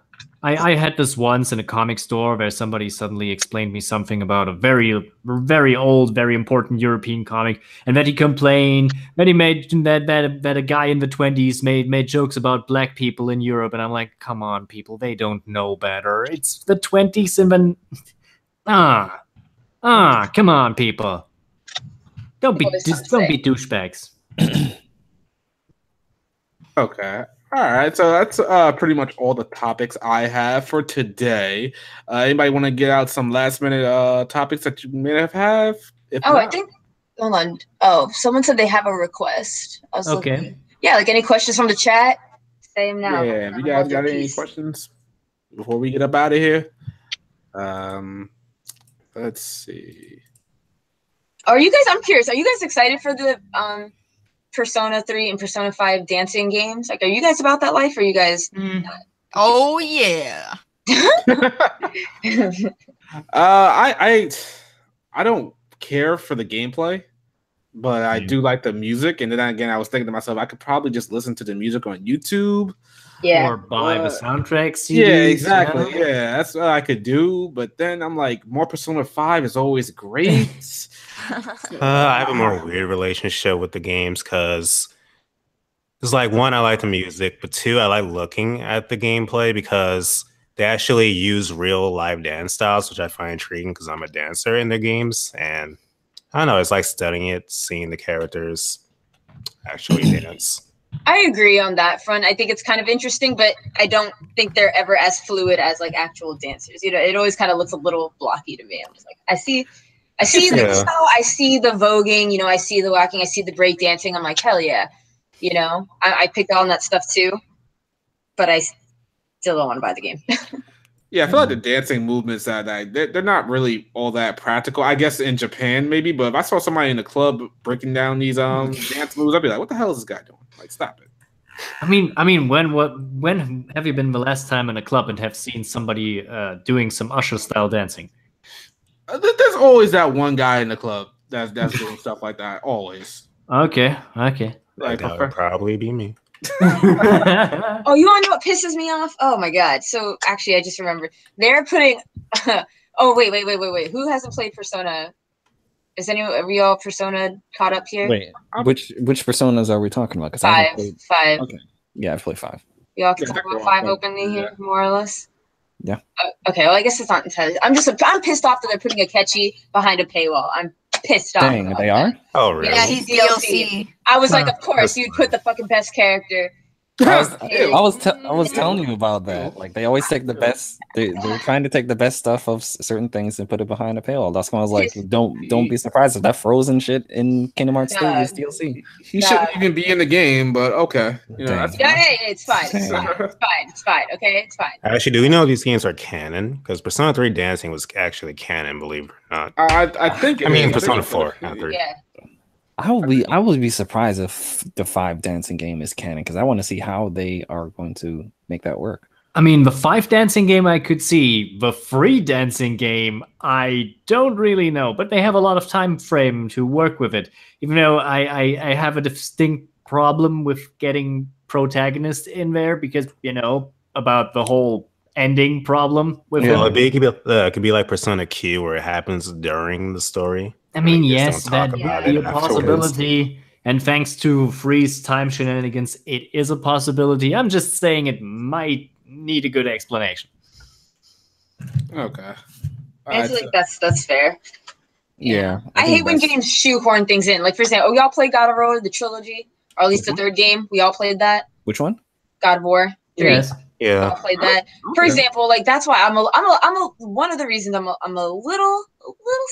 I had this once in a comic store where somebody suddenly explained me something about a very, very old, very important European comic, and that he complained that he made that a guy in the 20s made jokes about black people in Europe, and I'm like, come on, people, they don't know better. It's the 20s, and then come on, people, don't be douchebags. Okay. All right, so that's pretty much all the topics I have for today. Anybody want to get out some last minute topics that you may have? I think. Hold on. Oh, someone said they have a request. I was looking. Yeah, like any questions from the chat? Say them now. Yeah, if you guys got any questions before we get up out of here? Let's see. Are you guys? I'm curious. Are you guys excited for the Persona 3 and Persona 5 dancing games? Like, are you guys about that life, or are you guys not? Oh yeah. I don't care for the gameplay, but I do like the music. And then again, I was thinking to myself, I could probably just listen to the music on YouTube. Yeah. Or buy the soundtrack CDs. Yeah, exactly. Yeah, that's what I could do. But then I'm like, more Persona 5 is always great. I have a more weird relationship with the games because it's like, one, I like the music, but two, I like looking at the gameplay because they actually use real live dance styles, which I find intriguing because I'm a dancer in their games. And I don't know, it's like studying it, seeing the characters actually dance. I agree on that front. I think it's kind of interesting, but I don't think they're ever as fluid as like actual dancers. You know, it always kind of looks a little blocky to me. I'm just like, I see the style, I see the voguing, you know, I see the walking, I see the break dancing. I'm like, hell yeah. You know, I picked on that stuff too, but I still don't want to buy the game. Yeah, I feel like the dancing movements they're not really all that practical. I guess in Japan maybe, but if I saw somebody in the club breaking down these dance moves, I'd be like, "What the hell is this guy doing? Like, stop it!" I mean, when have you been the last time in a club and have seen somebody doing some Usher style dancing? There's always that one guy in the club that's doing stuff like that. Always. Okay. Like, that would probably be me. Oh, you want to know what pisses me off? Oh my god! So actually, I just remembered they're putting. Oh wait! Who hasn't played Persona? Are we all Persona caught up here? Wait, which Personas are we talking about? Five. Okay. Yeah, I've played 5. Y'all can talk about 5 openly here, more or less. Yeah. Okay. Well, I guess it's not intense. I'm pissed off that they're putting a catchy behind a paywall. I'm pissed off. Dang, they are? Oh, really? Yeah, he's DLC. I was like, of course, you'd put the fucking best character I was telling you about that. Like they always take the best. They're trying to take the best stuff of certain things and put it behind a paywall. That's why I was like, don't be surprised if that frozen shit in Kingdom Hearts 3 is DLC. He shouldn't even be in the game, but okay. That's fine. It's fine. It's fine. Okay, it's fine. Actually, do we know if these games are canon? Because Persona 3 Dancing was actually canon, believe it or not. I think. I mean, Persona 4, not 3. Yeah. I would be surprised if the 5 dancing game is canon because I want to see how they are going to make that work. I mean, the 5 dancing game I could see. The free dancing game, I don't really know, but they have a lot of time frame to work with it. Even though I have a distinct problem with getting protagonist in there because about the whole ending problem with him. It could be like Persona Q where it happens during the story. I mean, yes, that would be a possibility. And thanks to freeze time shenanigans, it is a possibility. I'm just saying it might need a good explanation. Okay. I feel like that's fair. Yeah. I hate when games shoehorn things in. Like, for example, we all played God of War, the trilogy, or at least the third game. We all played that. Which one? God of War 3. Yes. Yeah. We all played that. For example, like that's why I'm one of the reasons I'm a little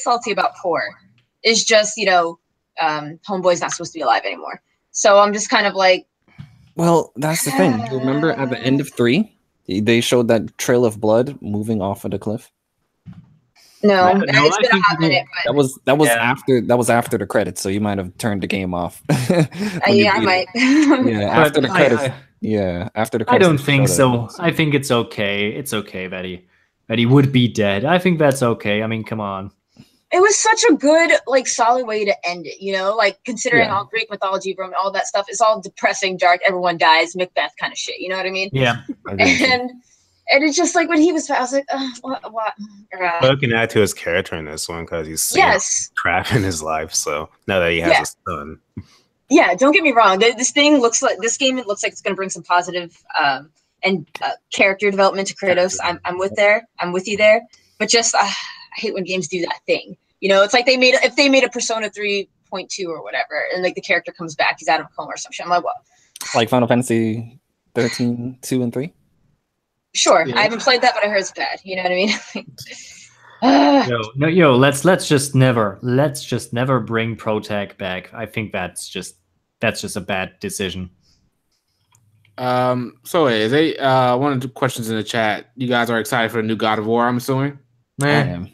salty about 4 is just Homeboy's not supposed to be alive anymore. So I'm just kind of like. Well, that's the thing. You remember at the end of 3, they showed that trail of blood moving off of the cliff. No, it's been a hot minute. That was after the credits, so you might have turned the game off. I might. Yeah, after the credits. After the credits. I don't think so. I think it's okay. It's okay that he would be dead. I think that's okay. I mean, come on. It was such a good, solid way to end it, like considering all Greek mythology, Roman, all that stuff. It's all depressing, dark, everyone dies, Macbeth kind of shit. You know what I mean? Yeah. And it's just like when he was, I was like, what? But you can add to his character in this one because he's seen crap in his life. So now that he has a son. Yeah, don't get me wrong. This game looks like it's going to bring some positive and character development to Kratos. I'm with you there. But just I hate when games do that thing. It's like if they made a Persona 3.2 or whatever, and like the character comes back, he's out of a coma or some shit. I'm like, what? Like Final Fantasy 13, 2, and 3. Sure, I haven't played that, but I heard it's bad. You know what I mean? Let's just never bring Protag back. I think that's just a bad decision. So is one of the questions in the chat. You guys are excited for the new God of War, I'm assuming? I am.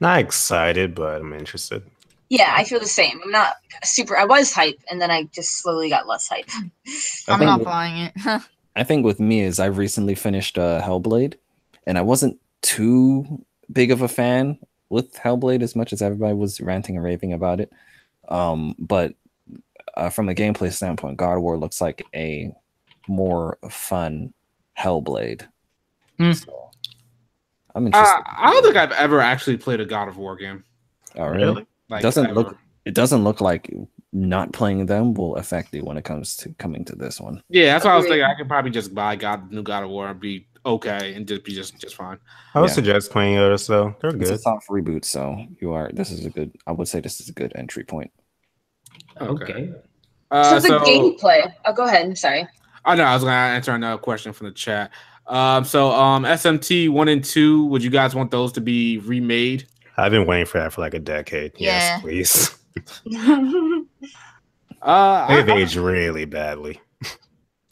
Not excited, but I'm interested. Yeah, I feel the same. I'm not super. I was hype, and then I just slowly got less hype. I'm not buying it. I think with me is I've recently finished Hellblade, and I wasn't too big of a fan with Hellblade as much as everybody was ranting and raving about it. But from a gameplay standpoint, God of War looks like a more fun Hellblade. So I'm interested. I don't think I've ever actually played a God of War game. Oh, really? Like, it doesn't look like not playing them will affect you when it comes to coming to this one. Yeah, that's why I was thinking I could probably just buy new God of War and be okay and just be just fine. I would suggest playing others though. They're good. It's a soft reboot, so I would say this is a good entry point. Okay. So the gameplay. Oh, go ahead. I'm sorry. Oh no, I was gonna answer another question from the chat. SMT 1 and 2, would you guys want those to be remade? I've been waiting for that for like a decade. Yeah. Yes, please. They've aged really badly.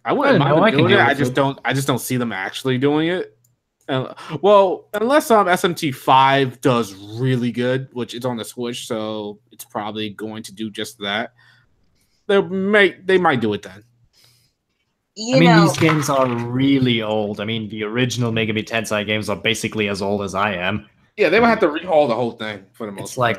I wouldn't mind doing it. I just don't see them actually doing it. Well, unless SMT 5 does really good, which is on the Switch, so it's probably going to do just that. They might do it then. These games are really old. I mean, the original Megami Tensei games are basically as old as I am. Yeah, they would have to rehaul the whole thing for the most part.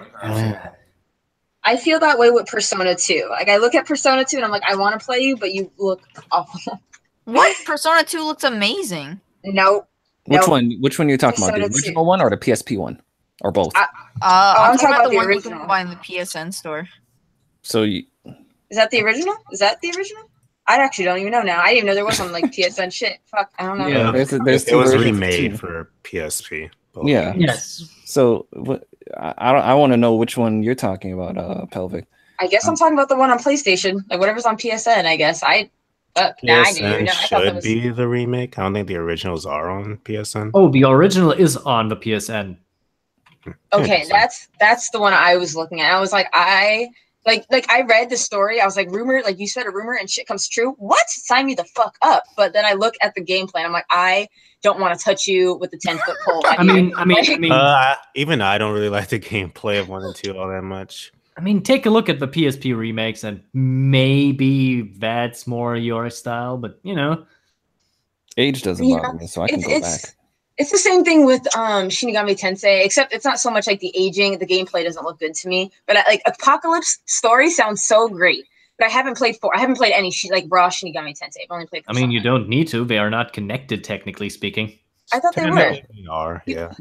I feel that way with Persona 2. Like, I look at Persona 2 and I'm like, I want to play you, but you look awful. What? Persona 2 looks amazing. Nope. Which one are you talking about? The original one or the PSP one? Or both? I'm talking about the one original. you can buy in the PSN store. So is that the original? I actually don't even know now. I didn't even know there was some like PSN shit. Fuck, I don't know. Yeah, it was remade for PSP. Yeah. Yes. So I want to know which one you're talking about, Pelvic. I guess I'm talking about the one on PlayStation, like whatever's on PSN. I guess I Fuck, nah, I didn't even PSN know. I thought that should was. be the remake. I don't think the originals are on PSN. Oh, the original is on the PSN. Okay, Interesting. that's the one I was looking at. I was like, I read the story. I was like, rumor, like you said, a rumor and shit comes true. What? Sign me the fuck up. But then I look at the gameplay and I'm like, I don't want to touch you with the 10-foot pole. I mean, even I don't really like the gameplay of 1 and 2 all that much. I mean, take a look at the PSP remakes, and maybe that's more your style. But you know, age doesn't bother me, so I can go back. It's the same thing with Shinigami Tensei, except it's not so much like the aging. The gameplay doesn't look good to me. But like Apocalypse Story sounds so great. But I haven't played any like raw Shinigami Tensei. I've only played. I mean, you don't need to. They are not connected, technically speaking. I thought they were. They are, yeah.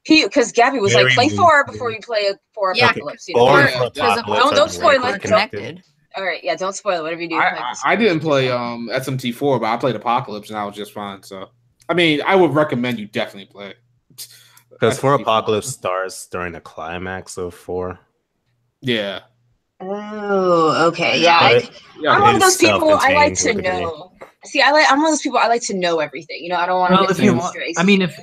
Because Gabby was like, play 4 before you play for Apocalypse. Yeah, don't spoil it. Connected. All right, yeah, don't spoil it. Whatever you do. I didn't play SMT4, but I played Apocalypse and I was just fine. So, I mean, I would recommend you definitely play it. Because 4 Apocalypse starts during the climax of 4. Yeah. Oh, okay. Yeah, I'm one of those people. I like to know. See, I'm one of those people. I like to know everything. You know, I don't want to miss any mistakes. I mean, if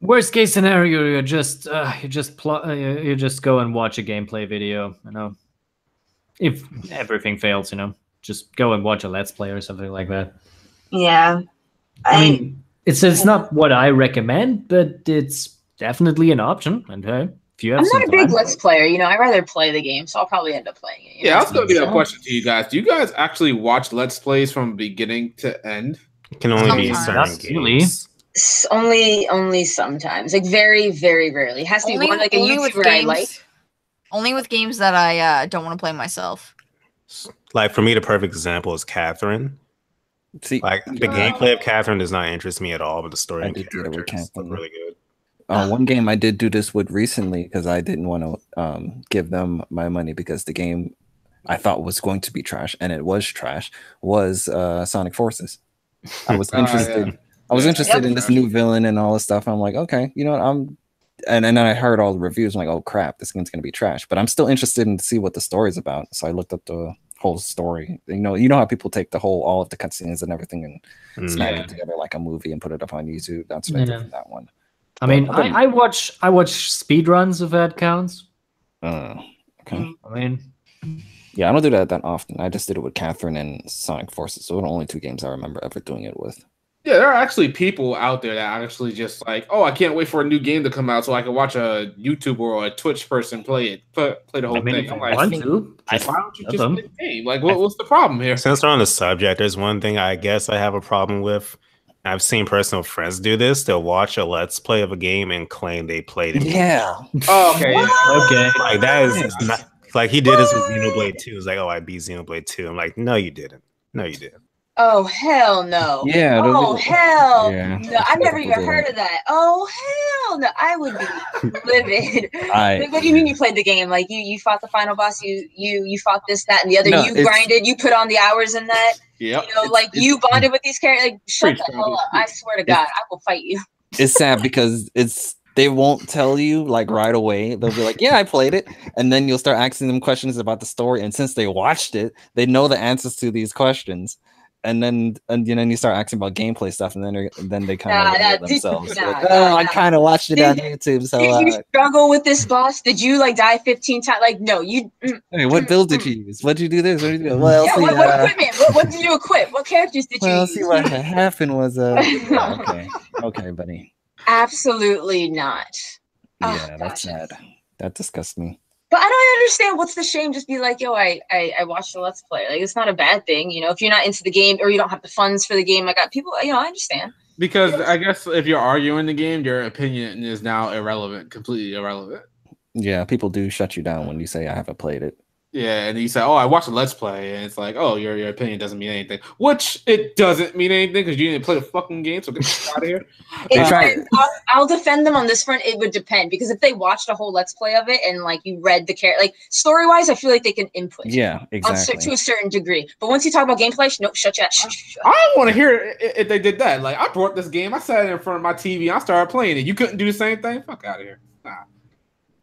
worst case scenario, you just go and watch a gameplay video. You know, if everything fails, you know, just go and watch a Let's Play or something like that. Yeah. I mean, it's not what I recommend, but it's definitely an option. And if you have I'm not a big Let's Player, you know, I'd rather play the game, so I'll probably end up playing it. Yeah, I was going to get a question to you guys. Do you guys actually watch Let's Plays from beginning to end? It can only be certain games. Only sometimes. Like very, very rarely. It has to be one like a YouTuber I like. Only with games that I don't want to play myself. Like for me, the perfect example is Catherine. See, like the gameplay of Catherine does not interest me at all, but the story and characters look really good. One game I did do this with recently because I didn't want to give them my money because the game I thought was going to be trash and it was trash was Sonic Forces. I was interested. Yeah. I was interested in this new villain and all this stuff. I'm like, okay, you know what? And then I heard all the reviews. I'm like, oh crap, this game's gonna be trash. But I'm still interested in to see what the story's about. So I looked up the whole story. You know how people take all of the cutscenes and everything and snap it together like a movie and put it up on YouTube. That's what I did for that one. I mean, I watch speedruns if that counts. Okay. I mean, yeah, I don't do that often. I just did it with Catherine and Sonic Forces. So the only 2 games I remember ever doing it with. Yeah, there are actually people out there that actually just like, oh, I can't wait for a new game to come out so I can watch a YouTuber or a Twitch person play the whole thing. I'm like, why don't you just play the game? Like, what's the problem here? Since we're on the subject, there's one thing I guess I have a problem with. I've seen personal friends do this. They'll watch a Let's Play of a game and claim they played it. Yeah. Oh, okay. Okay. Like that is not like he did this with Xenoblade 2. It's like, oh, I beat Xenoblade 2. I'm like, no, you didn't. No, you didn't. Oh hell no! Yeah. Oh hell no! I've never even heard of that. Oh hell no! I would be livid. What do you mean you played the game? Like you fought the final boss. You fought this, that, and the other. No, you grinded. You put on the hours in that. Yeah. You know, like you bonded with these characters. Like shut the hell up! I swear to God, I will fight you. It's sad because they won't tell you like right away. They'll be like, yeah, I played it. And then you'll start asking them questions about the story. And since they watched it, they know the answers to these questions. And then you start asking about gameplay stuff, and then they kind of themselves. I kind of watched it on YouTube. So did you struggle with this boss? Did you like die 15 times? Like no, you. Hey, what build did you use? What did you do this? What did you do? Well, yeah, what equipment? What did you equip? What characters did you use? Well, see what happened was okay, buddy. Absolutely not. Yeah, that's sad. That disgusts me. But I don't understand what's the shame. Just be like, yo, I watched the Let's Play. Like, it's not a bad thing, you know. If you're not into the game or you don't have the funds for the game, I got people. You know, I understand. Because I guess if you're arguing the game, your opinion is now irrelevant, completely irrelevant. Yeah, people do shut you down when you say I haven't played it. Yeah, and you say, "Oh, I watched a Let's Play," and it's like, "Oh, your opinion doesn't mean anything," which it doesn't mean anything because you didn't play the fucking game. So get out of here. I'll defend them on this front. It would depend because if they watched a whole Let's Play of it and like you read the character, like story wise, I feel like they can input. Yeah, exactly. To a certain degree, but once you talk about gameplay, nope, shut your ass. I want to hear if they did that. Like I brought this game, I sat in front of my TV, I started playing it. You couldn't do the same thing. Fuck out of here. Nah.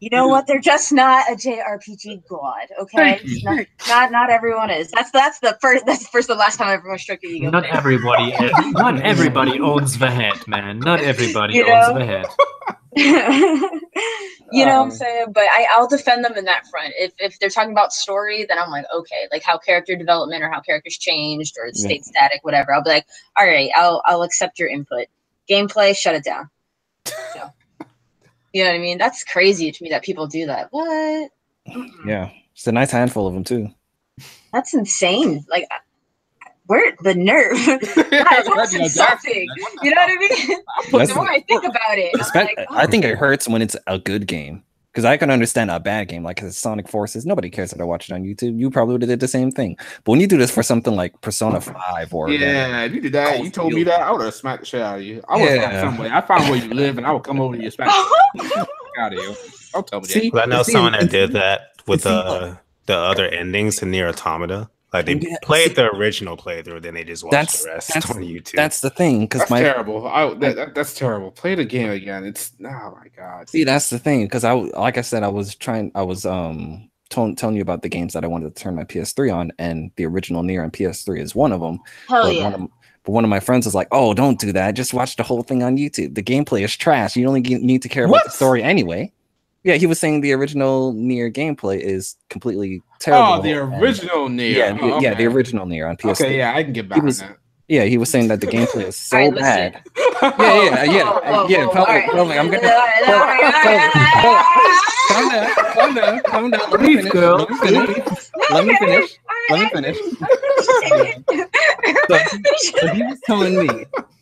You know what? They're just not a JRPG god, okay? Not everyone is. That's the first and last time I ever struck you. Not everybody owns the head, man. Not everybody owns the head. You know what I'm saying? But I'll defend them in that front. If they're talking about story, then I'm like, okay, like how character development or how characters changed or stayed static, whatever. I'll be like, all right, I'll accept your input. Gameplay, shut it down. So, you know what I mean? That's crazy to me that people do that. What? Yeah, it's a nice handful of them too. That's insane. Like, where the nerve? That's insulting. You know what I mean? The more I think about it, I think it hurts when it's a good game. Because I can understand a bad game like Sonic Forces. Nobody cares that I watch it on YouTube. You probably would have did the same thing. But when you do this for something like Persona 5 or if you did that, you told me that, I would have smacked the shit out of you. I would find some way. I found where you live, and I would come over to your smack out of you. Don't tell me that. I know someone that did that with the other endings to Nier Automata. Like they played the original playthrough, then they just watched the rest on YouTube. That's the thing, because terrible. That's terrible. Play the game again. It's oh my god. See, that's the thing, because like I said, I was telling you about the games that I wanted to turn my PS3 on, and the original Nier on PS3 is one of them. But one of my friends was like, "Oh, don't do that. Just watch the whole thing on YouTube. The gameplay is trash. You only need to care about the story anyway." Yeah, he was saying the original Nier gameplay is completely terrible. Oh, the original Nier. Yeah, the original Nier on PS3. Okay, yeah, I can get back on that. Yeah, he was saying that the gameplay is so bad. Yeah. Probably. I'm gonna. Calm down. Let me finish.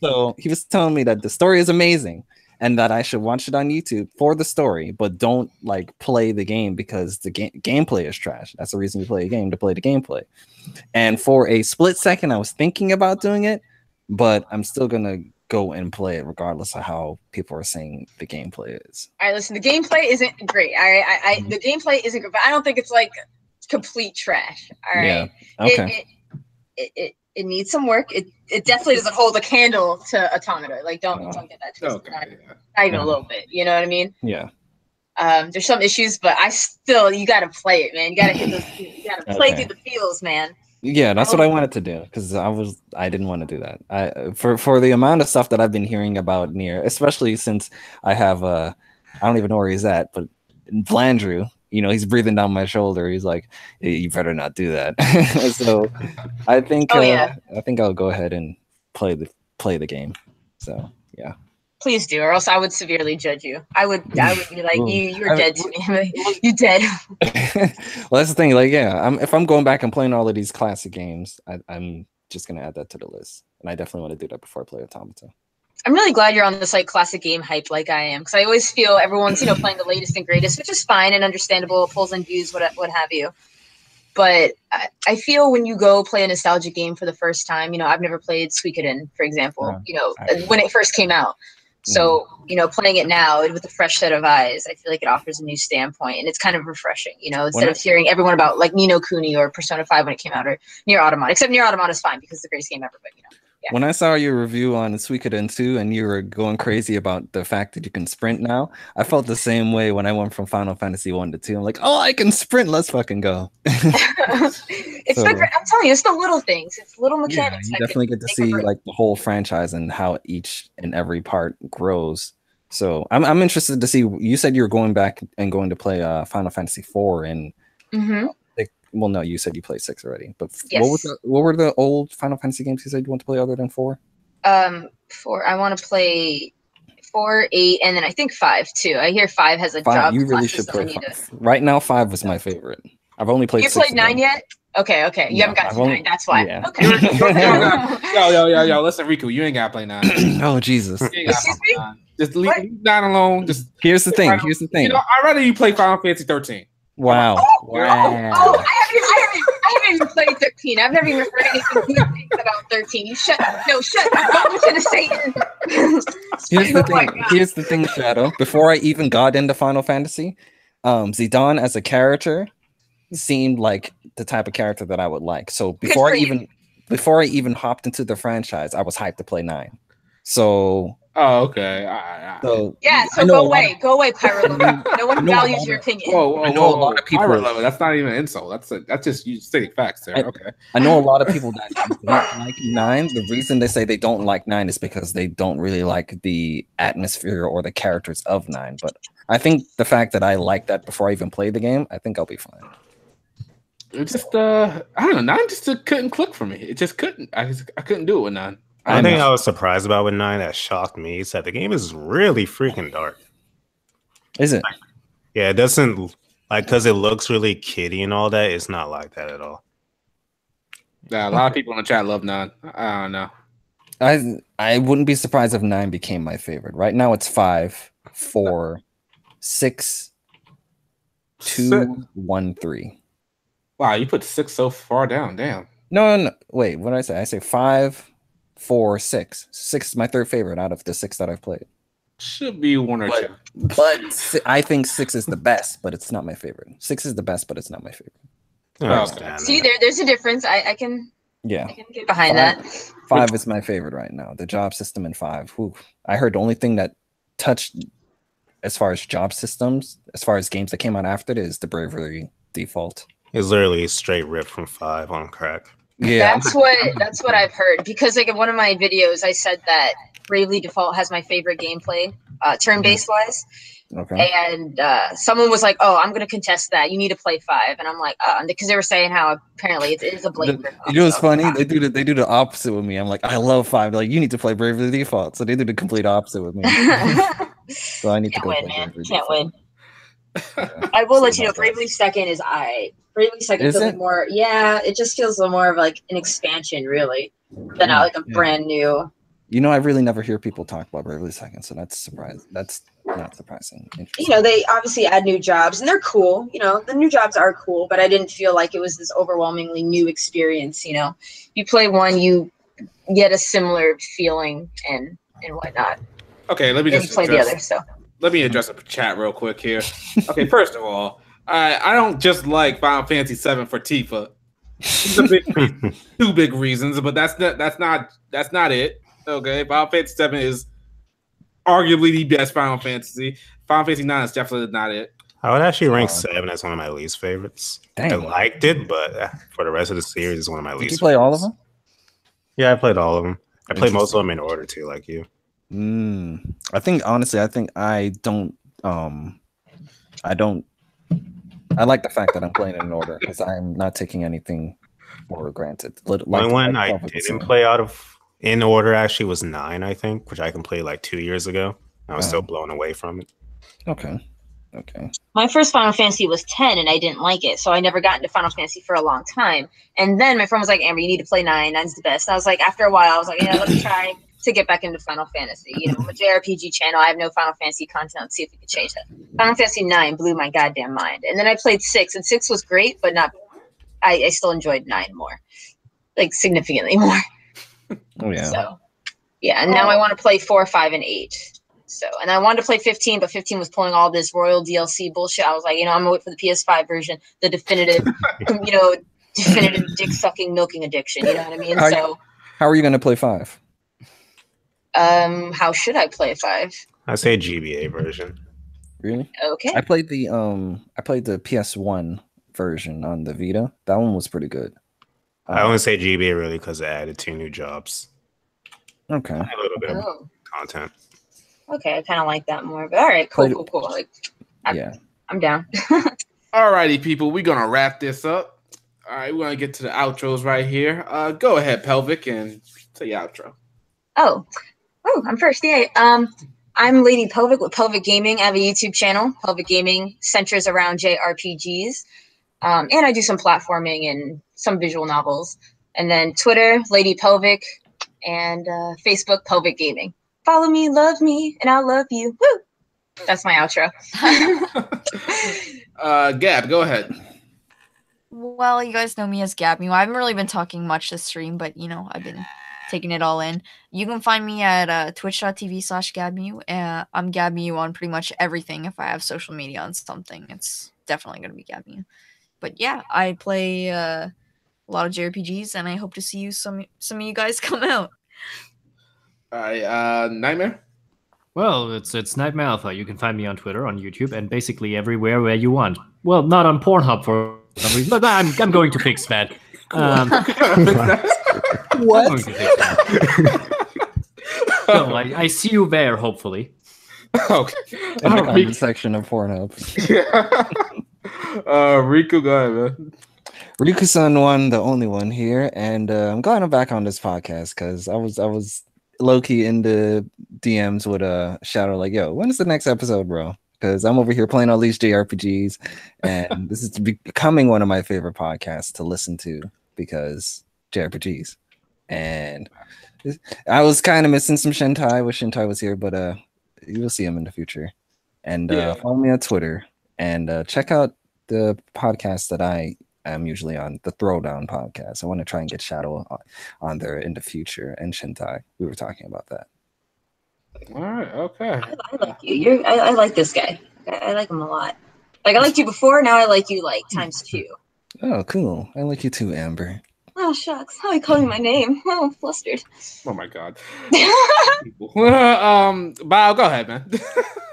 So he was telling me that the story is amazing, and that I should watch it on YouTube for the story, but don't like play the game because the gameplay is trash. That's the reason you play a game, to play the gameplay. And for a split second, I was thinking about doing it, but I'm still gonna go and play it regardless of how people are saying the gameplay is. All right, listen, the gameplay isn't great. The gameplay isn't good, but I don't think it's like complete trash. All right. Yeah. Okay. It needs some work. It definitely doesn't hold a candle to Automata. Like, don't get that twisted. Not even a little bit. You know what I mean? Yeah. There's some issues, but you gotta play it, man. You gotta hit those. You gotta play through the feels, man. Yeah, that's what I wanted to do, because I didn't want to do that. For the amount of stuff that I've been hearing about Nier, especially since I have I don't even know where he's at, but Blandrew, he's breathing down my shoulder. He's like, hey, you better not do that. So I think I think I'll go ahead and play the game. So yeah. Please do, or else I would severely judge you. I would be like, you're dead to me. You dead. Well, that's the thing. Like, yeah, if I'm going back and playing all of these classic games, I'm just gonna add that to the list, and I definitely want to do that before I play Automata. I'm really glad you're on this like classic game hype like I am, because I always feel everyone's playing the latest and greatest, which is fine and understandable, pulls and views, what have you. But I feel when you go play a nostalgic game for the first time, I've never played Suikoden, for example, when it first came out. So, playing it now with a fresh set of eyes, I feel like it offers a new standpoint, and it's kind of refreshing, instead of hearing everyone about like Ni no Kuni or Persona 5 when it came out, or Nier Automata, except Nier Automata is fine because it's the greatest game ever, but yeah. When I saw your review on Suikoden 2 and you were going crazy about the fact that you can sprint now, I felt the same way when I went from Final Fantasy 1 to 2. I'm like, oh, I can sprint. Let's fucking go. It's I'm telling you, it's the little things. It's little mechanics. Yeah, you definitely get to see like the whole franchise and how each and every part grows. So I'm interested to see. You said you were going back and going to play Final Fantasy 4 and well, no, you said you played 6 already. But yes. What were the old Final Fantasy games you said you want to play other than 4? 4. I want to play 4, 8, and then I think 5 too. I hear 5 has a 5, job. You really should play 5. Right now, 5 was my favorite. I've only played. You played 9 yet? Okay. You haven't got to 9. That's why. Yeah. Okay. Yo, listen, Riku, you ain't gotta play 9. Oh Jesus! Excuse me? Just leave 9 alone. Just here's the thing. I'd rather you play Final Fantasy 13. Wow. I haven't even played 13. I've never even heard anything good about 13. You shut up. Don't listen to Satan. Here's the thing, Shadow. Before I even got into Final Fantasy, Zidane as a character seemed like the type of character that I would like. So before I even hopped into the franchise, I was hyped to play 9. So Oh, okay. So Yeah, I so know go away, Pyro Lover. No one know a values lot your of- opinion. Whoa. I know a lot of people. Pirate lover. That's not even an insult. That's just you stating facts there. Okay. I know a lot of people that don't like 9. The reason they say they don't like 9 is because they don't really like the atmosphere or the characters of 9. But I think the fact that I like that before I even play the game, I think I'll be fine. It just I don't know. 9 just couldn't click for me. It just couldn't. I couldn't do it with 9. One thing I was surprised about with 9 that shocked me is that the game is really freaking dark. Is it? Yeah, it doesn't like because it looks really kiddie and all that. It's not like that at all. Yeah, a lot of people in the chat love 9. I don't know. I wouldn't be surprised if 9 became my favorite. Right now it's 5, 4, 6, 2, 1, 3. Wow, you put 6 so far down. Damn. No. Wait, what did I say? I say 5, 4, 6. 6 is my third favorite out of the 6 that I've played. Should be 1 or 2. But I think 6 is the best, but it's not my favorite. 6 is the best, but it's not my favorite. See, there's a difference. I can get behind 5, that. 5 is my favorite right now. The job system in 5. Whew. I heard the only thing that touched as far as job systems, as far as games that came out after it, is the Bravery Default. It's literally straight ripped from 5 on crack. Yeah, That's what I've heard. Because like in one of my videos, I said that Bravely Default has my favorite gameplay, turn-based wise. Okay. And someone was like, "Oh, I'm gonna contest that. You need to play 5." And I'm like, because they were saying how apparently it is a blatant. You know what's funny? They do the opposite with me. I'm like, I love 5. They're like, you need to play Bravely Default. So they do the complete opposite with me. So I need to go play Bravely Can't Default. win. I will let you know. Bravely Second is Bravely Second Is feels it? like more. Yeah, it just feels a little more of like an expansion, really, than like a brand new. You know, I really never hear people talk about Bravely Second, so that's surprising. That's not surprising. You know, they obviously add new jobs, and they're cool. You know, the new jobs are cool, but I didn't feel like it was this overwhelmingly new experience. You know, you play one, you get a similar feeling and whatnot. Okay, let me And just you play the other. So let me address the chat real quick here. Okay, first of all, I don't just like Final Fantasy VII for Tifa. It's a big reason, 2 big reasons, but that's not it. Okay, Final Fantasy VII is arguably the best Final Fantasy. Final Fantasy IX is definitely not it. I would actually rank 7 as one of my least favorites. Dang. I liked it, but for the rest of the series, it's one of my least. Did you play all of them? Yeah, I played all of them. I played most of them in order too, like you. I think honestly, I don't. I like the fact that I'm playing in order because I'm not taking anything for granted. One I didn't play out of in order actually was 9, I think, which I can play like 2 years ago. I was still blown away from it. Okay. my first Final Fantasy was 10, and I didn't like it, so I never got into Final Fantasy for a long time. And then my friend was like, "Amber, you need to play 9. 9's the best." And I was like, after a while, I was like, "Yeah, let me try to get back into Final Fantasy." You know, I'm a JRPG channel. I have no Final Fantasy content. Let's see if we can change that. Final Fantasy 9 blew my goddamn mind. And then I played 6, and 6 was great, but not. I still enjoyed 9 more, like significantly more. Oh yeah. So, yeah, and now I want to play 4, 5, and 8. So, and I wanted to play 15, but 15 was pulling all this Royal DLC bullshit. I was like, I'm gonna wait for the PS5 version, the definitive, definitive dick sucking milking addiction. You know what I mean? How are you gonna play 5? How should I play 5? I say GBA version. Really? Okay. I played the PS1 version on the Vita. That one was pretty good. I only say GBA really because it added 2 new jobs. Okay. A little bit of content. Okay, I kind of like that more. But all right, cool. Like, I'm down. Alrighty, people, we're gonna wrap this up. All right, we're gonna get to the outros right here. Go ahead, Pelvic, and say your outro. Oh, I'm first. Yeah. I'm Lady Pelvic with Pelvic Gaming. I have a YouTube channel. Pelvic Gaming centers around JRPGs, and I do some platforming and some visual novels. And then Twitter, Lady Pelvic, and Facebook, Pelvic Gaming. Follow me, love me, and I'll love you. Woo! That's my outro. Gab, go ahead. Well, you guys know me as Gabmew. I haven't really been talking much this stream, but I've been taking it all in. You can find me at twitch.tv/Gabmew. I'm Gabmew on pretty much everything. If I have social media on something, it's definitely going to be Gabmew. But yeah, I play a lot of JRPGs, and I hope to see some of you guys come out. All right, Nightmare? Well, it's Nightmare Alpha. You can find me on Twitter, on YouTube, and basically everywhere where you want. Well, not on Pornhub for some reason, but I'm going to fix that. What? I'm going to fix that. So I see you there, hopefully. Okay. In the comment section of Pornhub. Riku, go ahead, man. Riku-san won, the only one here, and I'm glad I'm back on this podcast because I was low-key in the DMs with a Shadow like, yo, when is the next episode, bro? Because I'm over here playing all these JRPGs, and this is becoming one of my favorite podcasts to listen to because JRPGs. And I was kind of missing some Shentai. Wish Shentai was here, but you will see him in the future. And follow me on Twitter and check out the podcast that I am usually on, the Throwdown podcast. I want to try and get Shadow on there in the future, and Shentai. We were talking about that. All right, okay. I like you. I like this guy. I like him a lot. Like I liked you before, now I like you like times 2. Oh, cool. I like you too, Amber. Oh shucks, how are you calling my name? Oh, I'm flustered. Oh my god. Bow, go ahead, man.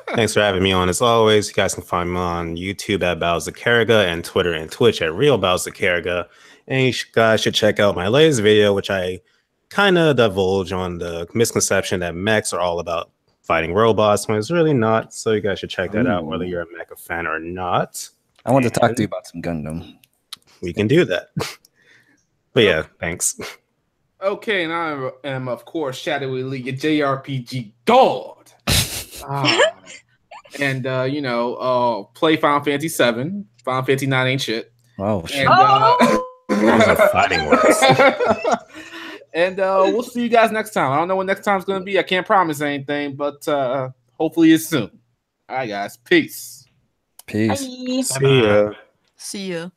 Thanks for having me on. As always, you guys can find me on YouTube at Bowser Carriga and Twitter and Twitch at Real Bowser Carriga. And you guys should check out my latest video, which I kind of divulge on the misconception that mechs are all about fighting robots when it's really not. So you guys should check that out, whether you're a mecha fan or not. I want to talk to you about some Gundam. We can do that. But yeah, thanks. Okay, and I am, of course, Shadowy Lee, your JRPG god. And, play Final Fantasy 7. Final Fantasy 9 ain't shit. Oh, shit. And, Those are fighting words. And we'll see you guys next time. I don't know when next time's going to be. I can't promise anything, but hopefully it's soon. All right, guys. Peace. Peace. Bye. See ya. See ya.